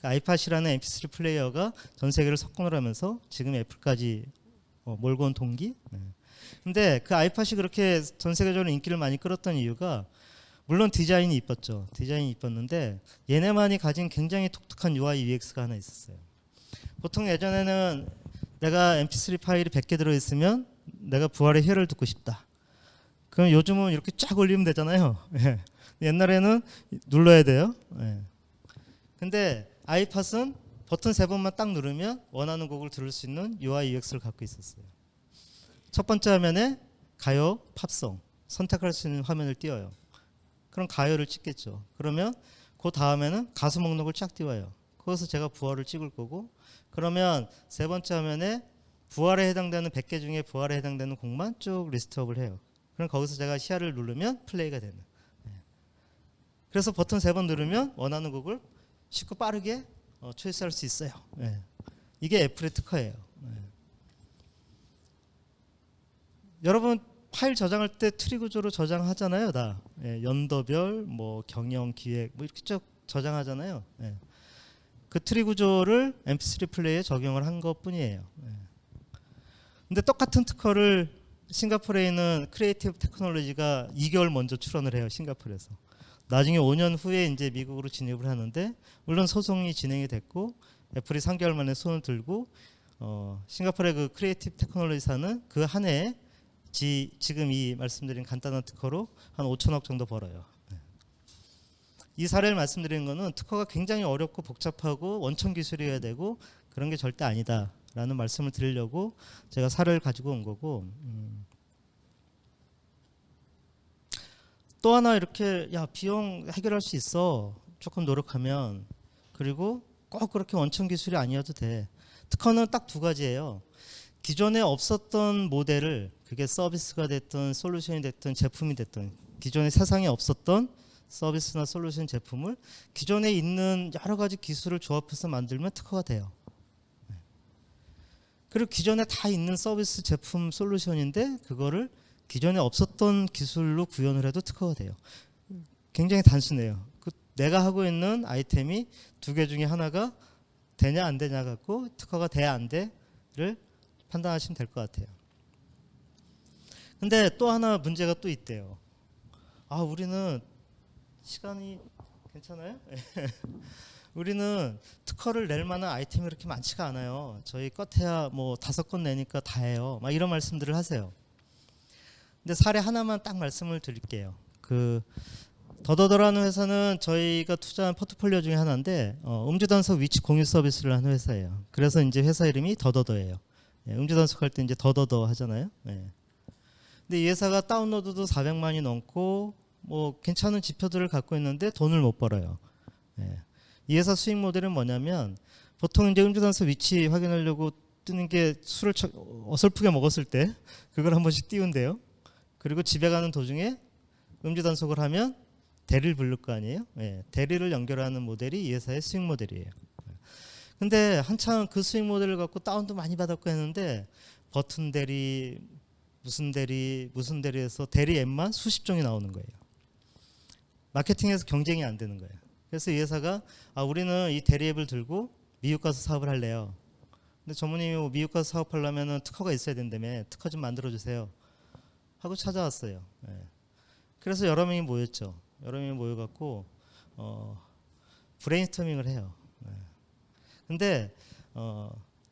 그 아이팟이라는 MP3 플레이어가 전 세계를 석권을 하면서 지금 애플까지 몰고 온 동기. 예. 근데 그 아이팟이 그렇게 전 세계적으로 인기를 많이 끌었던 이유가 물론 디자인이 이뻤죠. 디자인이 이뻤는데 얘네만이 가진 굉장히 독특한 UI UX가 하나 있었어요. 보통 예전에는 내가 MP3 파일이 100개 들어있으면 내가 부활의 혀를 듣고 싶다. 그럼 요즘은 이렇게 쫙 올리면 되잖아요. 예. 옛날에는 눌러야 돼요. 예. 근데 아이팟은 버튼 3번만 딱 누르면 원하는 곡을 들을 수 있는 UI UX를 갖고 있었어요. 첫 번째 화면에 가요, 팝송 선택할 수 있는 화면을 띄워요. 그럼 가요를 찍겠죠. 그러면 그 다음에는 가수 목록을 쫙 띄워요. 거기서 제가 부활을 찍을 거고 그러면 세 번째 화면에 부활에 해당되는 100개 중에 부활에 해당되는 곡만 쭉 리스트업을 해요. 그럼 거기서 제가 시야를 누르면 플레이가 되는. 그래서 버튼 3번 누르면 원하는 곡을 쉽고 빠르게 초이스할 수 있어요. 예. 이게 애플의 특허예요. 예. 여러분 파일 저장할 때 트리 구조로 저장하잖아요, 다. 예, 연도별, 뭐 경영, 기획, 뭐 이렇게 쭉 저장하잖아요. 예. 그 트리 구조를 MP3 플레이에 적용을 한 것뿐이에요. 예. 근데 똑같은 특허를 싱가포르에 있는 크리에이티브 테크놀로지가 2개월 먼저 출원을 해요, 싱가포르에서. 나중에 5년 후에 이제 미국으로 진입을 하는데 물론 소송이 진행이 됐고 애플이 3개월 만에 손을 들고 싱가포르의 그 크리에이티브 테크놀로지사는 그 한 해에 지금 이 말씀드린 간단한 특허로 한 5천억 정도 벌어요. 이 사례를 말씀드리는 거는 특허가 굉장히 어렵고 복잡하고 원천 기술이어야 되고 그런 게 절대 아니다라는 말씀을 드리려고 제가 사례를 가지고 온 거고 또 하나 이렇게 야 비용 해결할 수 있어 조금 노력하면 그리고 꼭 그렇게 원천 기술이 아니어도 돼. 특허는 딱 두 가지예요. 기존에 없었던 모델을 그게 서비스가 됐든 솔루션이 됐든 제품이 됐든 기존에 세상에 없었던 서비스나 솔루션 제품을 기존에 있는 여러 가지 기술을 조합해서 만들면 특허가 돼요. 그리고 기존에 다 있는 서비스 제품 솔루션인데 그거를 기존에 없었던 기술로 구현을 해도 특허가 돼요. 굉장히 단순해요. 내가 하고 있는 아이템이 2개 중에 하나가 되냐 안 되냐 갖고 특허가 돼야 안 돼를 판단하시면 될 것 같아요. 근데 또 하나 문제가 또 있대요. 아 우리는 시간이 괜찮아요? 우리는 특허를 낼 만한 아이템이 그렇게 많지가 않아요. 저희 껏해야 뭐 5건 내니까 다 해요. 막 이런 말씀들을 하세요. 근데 사례 하나만 딱 말씀을 드릴게요. 그 더더더라는 회사는 저희가 투자한 포트폴리오 중에 하나인데 음주 단속 위치 공유 서비스를 하는 회사예요. 그래서 이제 회사 이름이 더더더예요. 예, 음주 단속할 때 이제 더더더 하잖아요. 예. 근데 이 회사가 다운로드도 400만이 넘고 뭐 괜찮은 지표들을 갖고 있는데 돈을 못 벌어요. 예. 이 회사 수익 모델은 뭐냐면 보통 이제 음주단서 위치 확인하려고 뜨는 게 술을 어설프게 먹었을 때 그걸 한 번씩 띄운대요. 그리고 집에 가는 도중에 음주단속을 하면 대리를 부를 거 아니에요. 예, 대리를 연결하는 모델이 이 회사의 수익 모델이에요. 근데 한참 그 수익 모델을 갖고 다운도 많이 받았고 했는데 버튼 대리, 무슨 대리에서 대리 앱만 수십 종이 나오는 거예요. 마케팅에서 경쟁이 안 되는 거예요. 그래서 이 회사가 우리는 이 대리 앱을 들고 미국 가서 사업을 할래요. 근데 전무님이 미국 가서 사업하려면 특허가 있어야 된다며 특허 좀 만들어주세요 하고 찾아왔어요. 예. 그래서 여러 명이 모였죠. 여러 명이 모여갖고 브레인스토밍을 해요. 예. 근데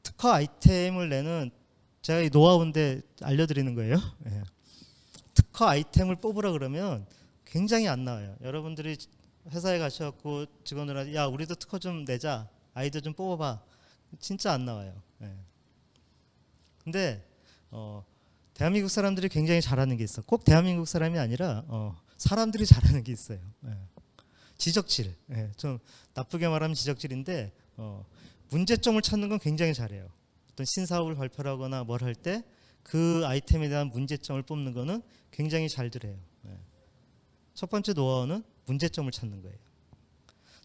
특허 아이템을 내는 제가 이 노하우인데 알려드리는 거예요. 예. 특허 아이템을 뽑으라 그러면 굉장히 안 나와요. 여러분들이 회사에 가셔갖고 직원들한테 야 우리도 특허 좀 내자, 아이디어 좀 뽑아봐. 진짜 안 나와요. 예. 근데 대한민국 사람들이 굉장히 잘하는 게 있어. 꼭 대한민국 사람이 아니라 사람들이 잘하는 게 있어요. 예. 지적질. 예. 좀 나쁘게 말하면 지적질인데 문제점을 찾는 건 굉장히 잘해요. 어떤 신사업을 발표하거나 뭘 할 때 그 아이템에 대한 문제점을 뽑는 거는 굉장히 잘들 해요. 예. 첫 번째 노하우는 문제점을 찾는 거예요.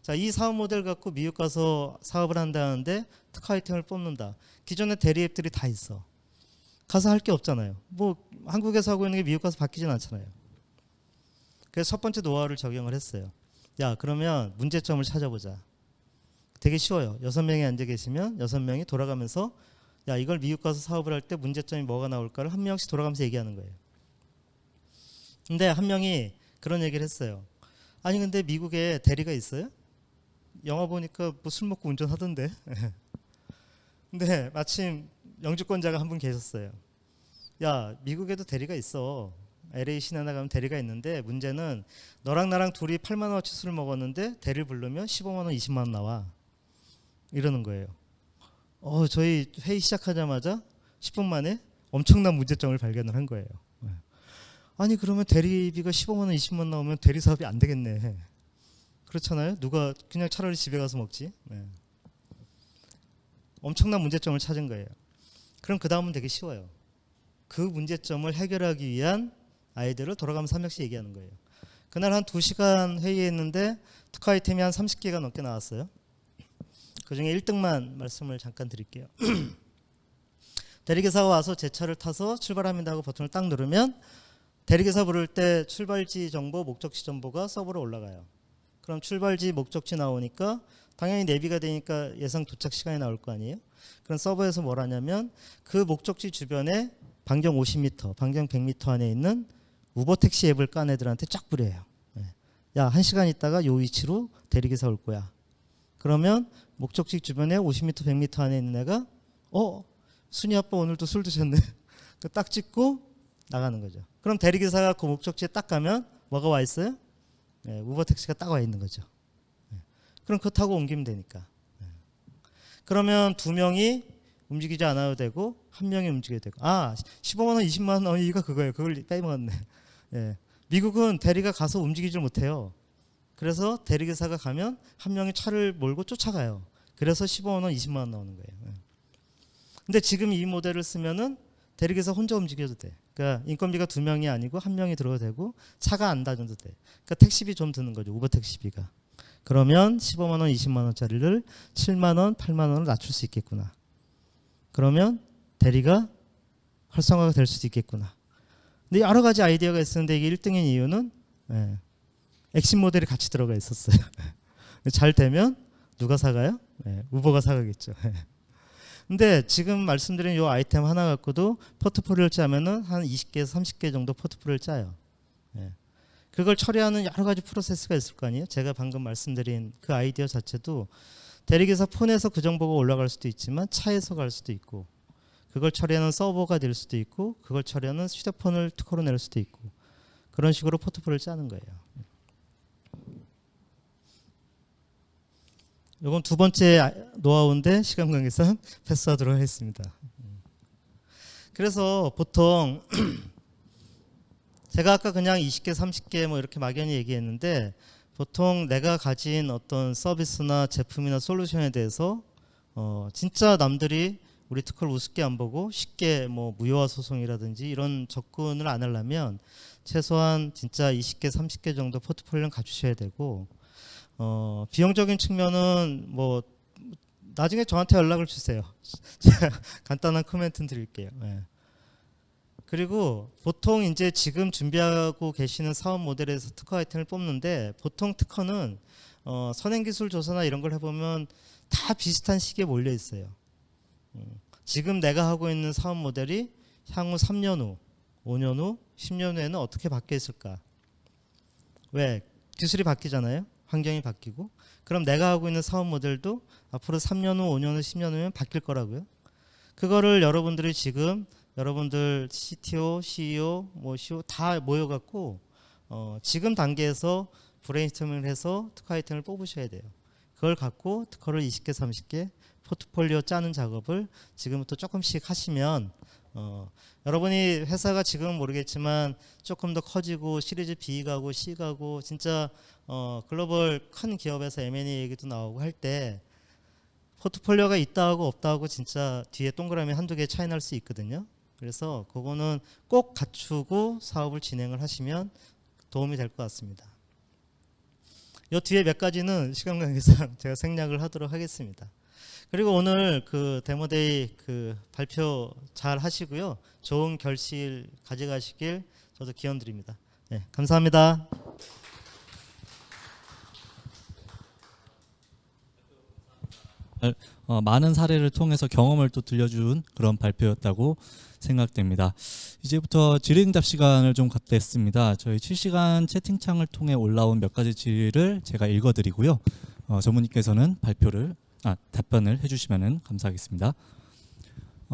자, 이 사업 모델 갖고 미국 가서 사업을 한다는데 특허 아이템을 뽑는다. 기존의 대리 앱들이 다 있어. 가서 할 게 없잖아요. 뭐 한국에서 하고 있는 게 미국 가서 바뀌진 않잖아요. 그래서 첫 번째 노하우를 적용을 했어요. 야, 그러면 문제점을 찾아보자. 되게 쉬워요. 6명이 앉아 계시면 6명이 돌아가면서 야, 이걸 미국 가서 사업을 할 때 문제점이 뭐가 나올까를 한 명씩 돌아가면서 얘기하는 거예요. 근데 한 명이 그런 얘기를 했어요. 아니 근데 미국에 대리가 있어요? 영화 보니까 뭐 술 먹고 운전하던데. 근데 마침 영주권자가 한 분 계셨어요. 야, 미국에도 대리가 있어. LA 시내나 가면 대리가 있는데 문제는 너랑 나랑 둘이 8만 원어치 술을 먹었는데 대리를 부르면 15만 원, 20만 원 나와. 이러는 거예요. 저희 회의 시작하자마자 10분 만에 엄청난 문제점을 발견을 한 거예요. 아니 그러면 대리비가 15만 원, 20만 원 나오면 대리 사업이 안 되겠네. 그렇잖아요. 누가 그냥 차라리 집에 가서 먹지. 네. 엄청난 문제점을 찾은 거예요. 그럼 그 다음은 되게 쉬워요. 그 문제점을 해결하기 위한 아이디어를 돌아가면서 한 명씩 얘기하는 거예요. 그날 한 2시간 회의했는데 특허 아이템이 한 30개가 넘게 나왔어요. 그중에 1등만 말씀을 잠깐 드릴게요. 대리기사가 와서 제 차를 타서 출발합니다 하고 버튼을 딱 누르면 대리기사 부를 때 출발지 정보, 목적지 정보가 서버로 올라가요. 그럼 출발지, 목적지 나오니까 당연히 내비가 되니까 예상 도착 시간이 나올 거 아니에요. 그럼 서버에서 뭘 하냐면 그 목적지 주변에 반경 50m, 반경 100m 안에 있는 우버 택시 앱을 깐 애들한테 쫙 뿌려요. 야, 1시간 있다가 요 위치로 대리기사 올 거야. 그러면 목적지 주변에 50m, 100m 안에 있는 애가 순이 아빠 오늘도 술 드셨네. 딱 찍고 나가는 거죠. 그럼 대리기사가 그 목적지에 딱 가면 뭐가 와 있어요? 우버 택시가 딱 와 있는 거죠. 그럼 그거 타고 옮기면 되니까. 그러면 2명이 움직이지 않아도 되고 1명이 움직여야 되고 15만 원, 20만 원 이거 그거예요. 그걸 빼먹었네. 미국은 대리가 가서 움직이질 못해요. 그래서 대리기사가 가면 1명이 차를 몰고 쫓아가요. 그래서 15만 원, 20만 원 나오는 거예요. 근데 지금 이 모델을 쓰면은 대리기사 혼자 움직여도 돼. 그러니까 인건비가 2명이 아니고 1명이 들어도 되고 차가 안 다녀도 돼. 그러니까 택시비 좀 드는 거죠. 우버 택시비가. 그러면 15만 원, 20만 원짜리를 7만 원, 8만 원을 낮출 수 있겠구나. 그러면 대리가 활성화가 될 수도 있겠구나. 근데 여러 가지 아이디어가 있었는데 이게 1등인 이유는 액션 모델이 같이 들어가 있었어요. 잘 되면 누가 사가요? 우버가 사가겠죠. 근데 지금 말씀드린 이 아이템 하나 갖고도 포트폴리오를 짜면은 한 20개에서 30개 정도 포트폴리오를 짜요. 그걸 처리하는 여러 가지 프로세스가 있을 거 아니에요? 제가 방금 말씀드린 그 아이디어 자체도 대리기사 폰에서 그 정보가 올라갈 수도 있지만 차에서 갈 수도 있고 그걸 처리하는 서버가 될 수도 있고 그걸 처리하는 휴대폰을 특허로 낼 수도 있고 그런 식으로 포트폴리오를 짜는 거예요. 이건 두 번째 노하우인데 시간 관계상 패스하도록 하겠습니다. 그래서 보통 제가 아까 그냥 20개, 30개 뭐 이렇게 막연히 얘기했는데 보통 내가 가진 어떤 서비스나 제품이나 솔루션에 대해서 진짜 남들이 우리 특허를 우습게 안 보고 쉽게 뭐 무효화 소송이라든지 이런 접근을 안 하려면 최소한 진짜 20개, 30개 정도 포트폴리오는 갖추셔야 되고 비용적인 측면은 뭐 나중에 저한테 연락을 주세요. 제가 간단한 코멘트 드릴게요. 네. 그리고 보통 이제 지금 준비하고 계시는 사업 모델에서 특허 아이템을 뽑는데 보통 특허는 선행기술 조사나 이런 걸 해보면 다 비슷한 시기에 몰려 있어요. 지금 내가 하고 있는 사업 모델이 향후 3년 후, 5년 후, 10년 후에는 어떻게 바뀌어 있을까? 왜? 기술이 바뀌잖아요. 환경이 바뀌고. 그럼 내가 하고 있는 사업 모델도 앞으로 3년 후, 5년 후, 10년 후면 바뀔 거라고요. 그거를 여러분들이 지금 여러분들 CTO, CEO, 뭐 CEO 다 모여갖고 지금 단계에서 브레인스토밍을 해서 특허 아이템을 뽑으셔야 돼요. 그걸 갖고 특허를 20개, 30개 포트폴리오 짜는 작업을 지금부터 조금씩 하시면 여러분이 회사가 지금은 모르겠지만 조금 더 커지고 시리즈 B 가고 C 가고 진짜 글로벌 큰 기업에서 M&A 얘기도 나오고 할 때 포트폴리오가 있다 하고 없다 하고 진짜 뒤에 동그라미 한두 개 차이 날 수 있거든요. 그래서 그거는 꼭 갖추고 사업을 진행을 하시면 도움이 될 것 같습니다. 이 뒤에 몇 가지는 시간 관계상 제가 생략을 하도록 하겠습니다. 그리고 오늘 그 데모데이 그 발표 잘 하시고요. 좋은 결실 가져가시길 저도 기원 드립니다. 네, 감사합니다. 많은 사례를 통해서 경험을 또 들려준 그런 발표였다고 생각됩니다. 이제부터 질의응답 시간을 좀 갖겠습니다. 저희 실시간 채팅창을 통해 올라온 몇 가지 질의를 제가 읽어드리고요. 전문의께서는 답변을 해주시면 감사하겠습니다.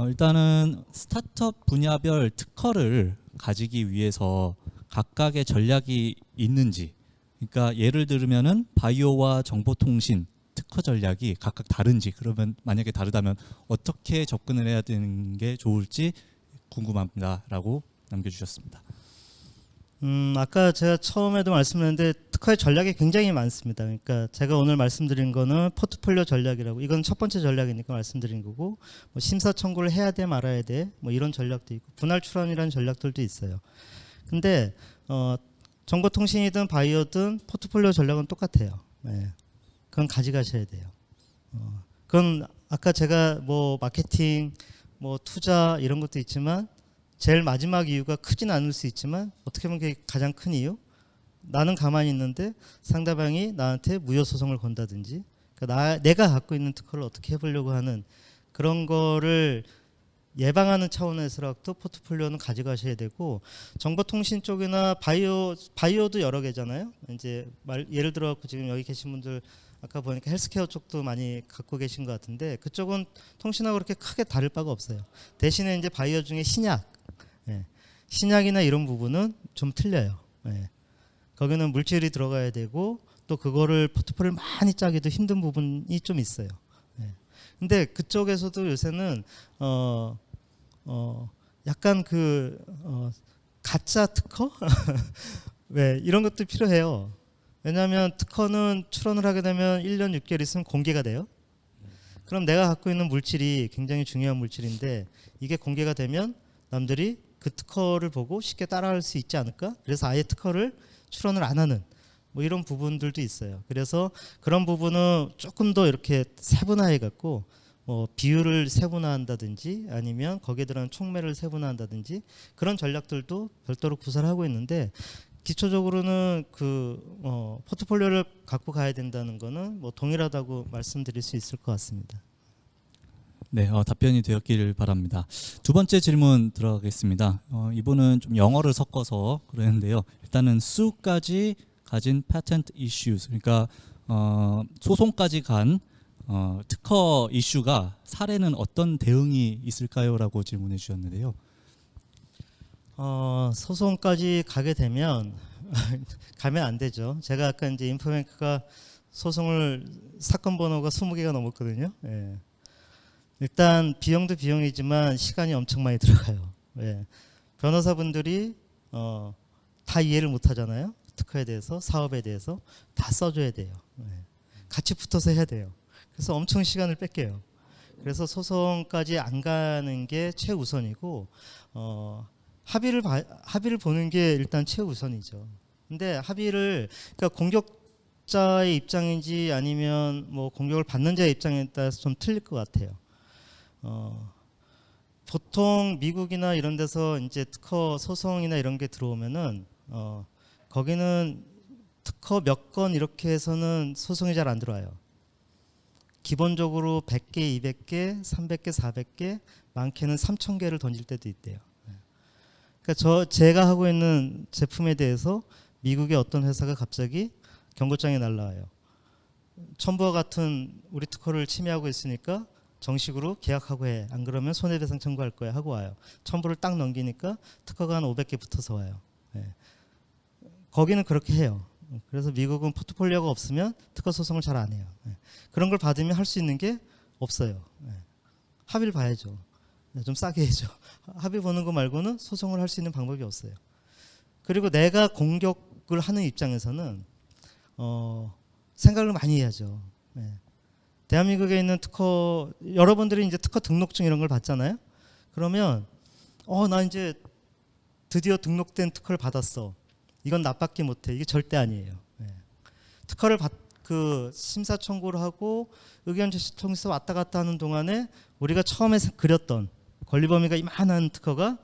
일단은 스타트업 분야별 특허를 가지기 위해서 각각의 전략이 있는지, 그러니까 예를 들면은 바이오와 정보통신 특허 전략이 각각 다른지, 그러면 만약에 다르다면 어떻게 접근을 해야 되는 게 좋을지 궁금합니다라고 남겨주셨습니다. 아까 제가 처음에도 말씀드렸는데 특허의 전략이 굉장히 많습니다. 그러니까 제가 오늘 말씀드린 거는 포트폴리오 전략이라고, 이건 첫 번째 전략이니까 말씀드린 거고, 뭐 심사 청구를 해야 돼 말아야 돼 뭐 이런 전략도 있고 분할 출원이라는 전략들도 있어요. 근데 정보통신이든 바이오든 포트폴리오 전략은 똑같아요. 네. 그건 가져가셔야 돼요. 그건 아까 제가 뭐 마케팅, 뭐 투자 이런 것도 있지만 제일 마지막 이유가 크진 않을 수 있지만 어떻게 보면 그게 가장 큰 이유. 나는 가만히 있는데 상대방이 나한테 무효 소송을 건다든지, 그러니까 내가 갖고 있는 특허를 어떻게 해보려고 하는 그런 거를 예방하는 차원에서라도 포트폴리오는 가져가셔야 되고, 정보통신 쪽이나 바이오도 여러 개잖아요. 이제 예를 들어 지금 여기 계신 분들 아까 보니까 헬스케어 쪽도 많이 갖고 계신 것 같은데 그쪽은 통신하고 그렇게 크게 다를 바가 없어요. 대신에 이제 바이오 중에 신약, 신약이나 이런 부분은 좀 틀려요. 거기는 물질이 들어가야 되고 또 그거를 포트폴리오를 많이 짜기도 힘든 부분이 좀 있어요. 근데 그쪽에서도 요새는 약간 가짜 특허 왜 이런 것도 필요해요. 왜냐하면 특허는 출원을 하게 되면 1년 6개월 있으면 공개가 돼요. 그럼 내가 갖고 있는 물질이 굉장히 중요한 물질인데 이게 공개가 되면 남들이 그 특허를 보고 쉽게 따라할 수 있지 않을까? 그래서 아예 특허를 출원을 안 하는 뭐 이런 부분들도 있어요. 그래서 그런 부분은 조금 더 이렇게 세분화해 갖고 비율을 세분화한다든지 아니면 거기에 들어간 촉매를 세분화한다든지 그런 전략들도 별도로 구사를 하고 있는데, 기초적으로는 포트폴리오를 갖고 가야 된다는 거는 뭐 동일하다고 말씀드릴 수 있을 것 같습니다. 네, 답변이 되었기를 바랍니다. 두 번째 질문 들어가겠습니다. 이분은 좀 영어를 섞어서 그러는데요. 일단은 수까지 가진 patent issues, 그러니까 소송까지 간 특허 이슈가 사례는 어떤 대응이 있을까요? 라고 질문해 주셨는데요. 소송까지 가게 되면 가면 안 되죠. 제가 아까 이제 인포뱅크가 소송을 사건 번호가 20개가 넘었거든요. 일단 비용도 비용이지만 시간이 엄청 많이 들어가요. 변호사분들이 다 이해를 못 하잖아요. 특허에 대해서 사업에 대해서 다 써줘야 돼요. 네. 같이 붙어서 해야 돼요. 그래서 엄청 시간을 뺏겨요. 그래서 소송까지 안 가는 게 최우선이고 합의를 보는 게 일단 최우선이죠. 근데 합의를 그러니까 공격자의 입장인지 아니면 뭐 공격을 받는 자의 입장에 따라서 좀 틀릴 것 같아요. 보통 미국이나 이런 데서 이제 특허 소송이나 이런 게 들어오면은 거기는 특허 몇 건 이렇게 해서는 소송이 잘 안 들어와요. 기본적으로 100개, 200개, 300개, 400개, 많게는 3,000개를 던질 때도 있대요. 그러니까 제가 하고 있는 제품에 대해서 미국의 어떤 회사가 갑자기 경고장이 날라와요. 첨부와 같은 우리 특허를 침해하고 있으니까 정식으로 계약하고 해. 안 그러면 손해배상 청구할 거야 하고 와요. 첨부를 딱 넘기니까 특허가 한 500개 붙어서 와요. 네. 거기는 그렇게 해요. 그래서 미국은 포트폴리오가 없으면 특허 소송을 잘 안 해요. 네. 그런 걸 받으면 할 수 있는 게 없어요. 네. 합의를 봐야죠. 네, 좀 싸게 해줘. 합의 보는 거 말고는 소송을 할 수 있는 방법이 없어요. 그리고 내가 공격을 하는 입장에서는 생각을 많이 해야죠. 네. 대한민국에 있는 특허 여러분들이 이제 특허 등록증 이런 걸 받잖아요. 그러면 나 이제 드디어 등록된 특허를 받았어. 이건 나밖에 못해. 이게 절대 아니에요. 네. 특허를 그 심사 청구를 하고 의견 제시 통해서 왔다 갔다 하는 동안에 우리가 처음에 그렸던 권리 범위가 이만한 특허가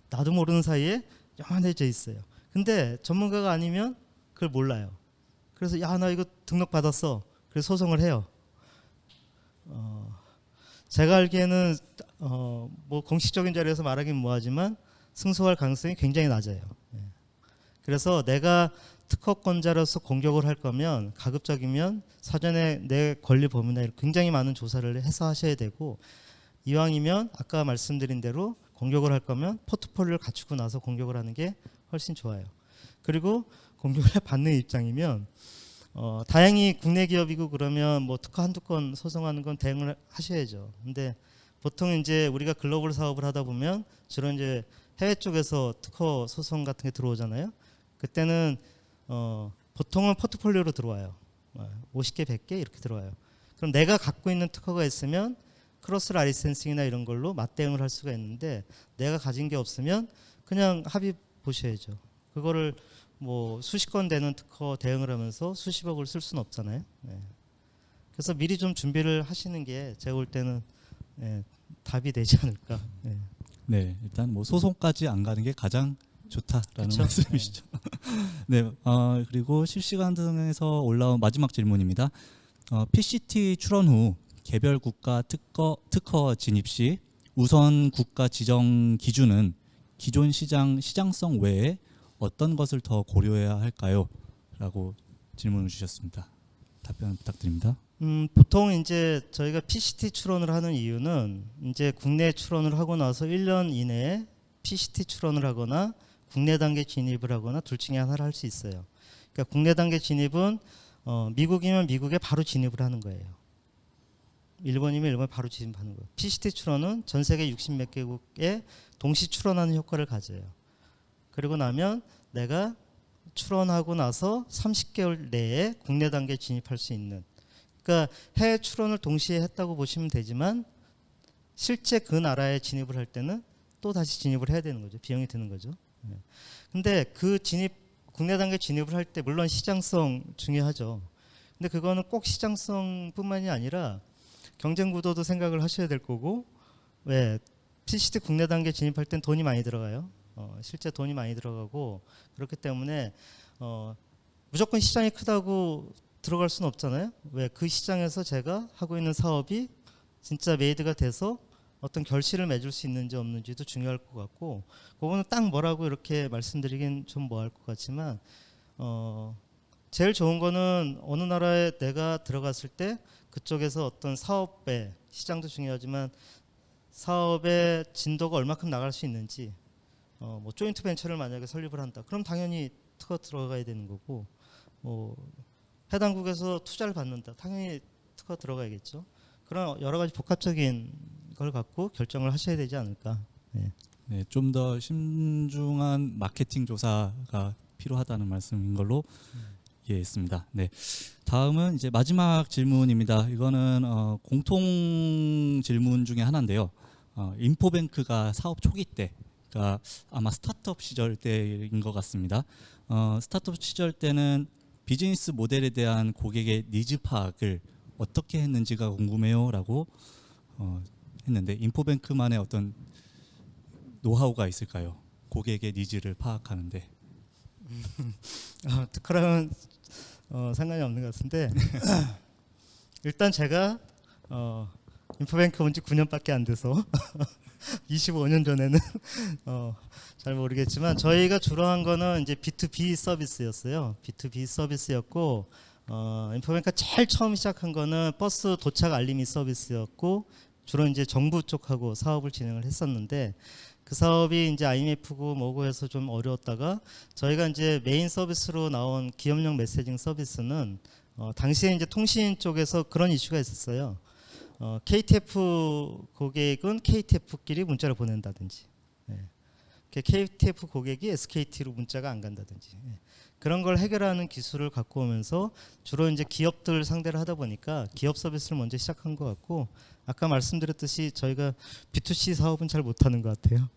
나도 모르는 사이에 요만해져 있어요. 근데 전문가가 아니면 그걸 몰라요. 그래서 야, 나 이거 등록 받았어. 그래서 소송을 해요. 제가 알기에는 뭐 공식적인 자리에서 말하긴 뭐하지만 승소할 가능성이 굉장히 낮아요. 네. 그래서 내가 특허권자로서 공격을 할 거면 가급적이면 사전에 내 권리 범위나 굉장히 많은 조사를 해서 하셔야 되고 이왕이면 아까 말씀드린 대로 공격을 할 거면 포트폴리오를 갖추고 나서 공격을 하는 게 훨씬 좋아요. 그리고 공격을 받는 입장이면 다행히 국내 기업이고 그러면 뭐 특허 한두 건 소송하는 건 대응을 하셔야죠. 근데 보통 이제 우리가 글로벌 사업을 하다 보면 주로 이제 해외 쪽에서 특허 소송 같은 게 들어오잖아요. 그때는 보통은 포트폴리오로 들어와요. 50개, 100개 이렇게 들어와요. 그럼 내가 갖고 있는 특허가 있으면 크로스 라이센싱이나 이런 걸로 맞대응을 할 수가 있는데 내가 가진 게 없으면 그냥 합의 보셔야죠. 그거를 뭐 수십 건 되는 특허 대응을 하면서 수십억을 쓸 수는 없잖아요. 네. 그래서 미리 좀 준비를 하시는 게 제가 볼 때는 답이 되지 않을까. 네. 네, 일단 뭐 소송까지 안 가는 게 가장 좋다라는 그쵸? 말씀이시죠. 네, 그리고 실시간 등에서 올라온 마지막 질문입니다. PCT 출원 후 개별 국가 특허 진입 시 우선 국가 지정 기준은 기존 시장성 외에 어떤 것을 더 고려해야 할까요? 라고 질문을 주셨습니다. 답변 부탁드립니다. 보통 이제 저희가 PCT 출원을 하는 이유는 이제 국내 출원을 하고 나서 1년 이내에 PCT 출원을 하거나 국내 단계 진입을 하거나 둘 중에 하나를 할 수 있어요. 그러니까 국내 단계 진입은 미국이면 미국에 바로 진입을 하는 거예요. 일본이면 일본에 바로 진입하는 거예요. PCT 출원은 전 세계 60몇 개국에 동시 출원하는 효과를 가져요. 그리고 나면 내가 출원하고 나서 30개월 내에 국내 단계에 진입할 수 있는, 그러니까 해외 출원을 동시에 했다고 보시면 되지만 실제 그 나라에 진입을 할 때는 또 다시 진입을 해야 되는 거죠. 비용이 드는 거죠. 근데 그 국내 단계 진입을 할 때 물론 시장성 중요하죠. 근데 그거는 꼭 시장성뿐만이 아니라 경쟁 구도도 생각을 하셔야 될 거고, 왜 PCT 국내 단계 진입할 땐 돈이 많이 들어가요. 실제 돈이 많이 들어가고 그렇기 때문에 무조건 시장이 크다고 들어갈 수는 없잖아요. 왜 그 시장에서 제가 하고 있는 사업이 진짜 메이드가 돼서 어떤 결실을 맺을 수 있는지 없는지도 중요할 것 같고, 그거는 딱 뭐라고 이렇게 말씀드리긴 좀 뭐할 것 같지만 제일 좋은 거는 어느 나라에 내가 들어갔을 때 그쪽에서 어떤 사업의 시장도 중요하지만 사업의 진도가 얼마큼 나갈 수 있는지, 뭐 조인트 벤처를 만약에 설립을 한다. 그럼 당연히 특허 들어가야 되는 거고, 뭐 해당국에서 투자를 받는다. 당연히 특허 들어가야겠죠. 그런 여러 가지 복합적인 걸 갖고 결정을 하셔야 되지 않을까. 네. 네, 좀 더 신중한 마케팅 조사가 필요하다는 말씀인 걸로 이해했습니다. 네, 다음은 이제 마지막 질문입니다. 이거는 공통 질문 중에 하나인데요. 인포뱅크가 사업 초기 때, 그러니까 아마 스타트업 시절 때인 것 같습니다. 스타트업 시절 때는 비즈니스 모델에 대한 고객의 니즈 파악을 어떻게 했는지가 궁금해요라고 했는데 인포뱅크만의 어떤 노하우가 있을까요? 고객의 니즈를 파악하는데. 특허랑은 상관이 없는 것 같은데 일단 제가 인포뱅크 온 지 9년밖에 안 돼서 25년 전에는 잘 모르겠지만 저희가 주로 한 거는 이제 B2B 서비스였어요. B2B 서비스였고 인포뱅크가 제일 처음 시작한 거는 버스 도착 알림이 서비스였고 주로 이제 정부 쪽하고 사업을 진행을 했었는데 그 사업이 이제 IMF고 뭐고 해서 좀 어려웠다가 저희가 이제 메인 서비스로 나온 기업용 메시징 서비스는 당시에 이제 통신 쪽에서 그런 이슈가 있었어요. KTF 고객은 KTF끼리 문자를 보낸다든지, KTF 고객이 SKT로 문자가 안 간다든지, 그런 걸 해결하는 기술을 갖고 오면서 주로 이제 기업들 상대를 하다 보니까 기업 서비스를 먼저 시작한 것 같고 아까 말씀드렸듯이 저희가 B2C 사업은 잘 못하는 것 같아요.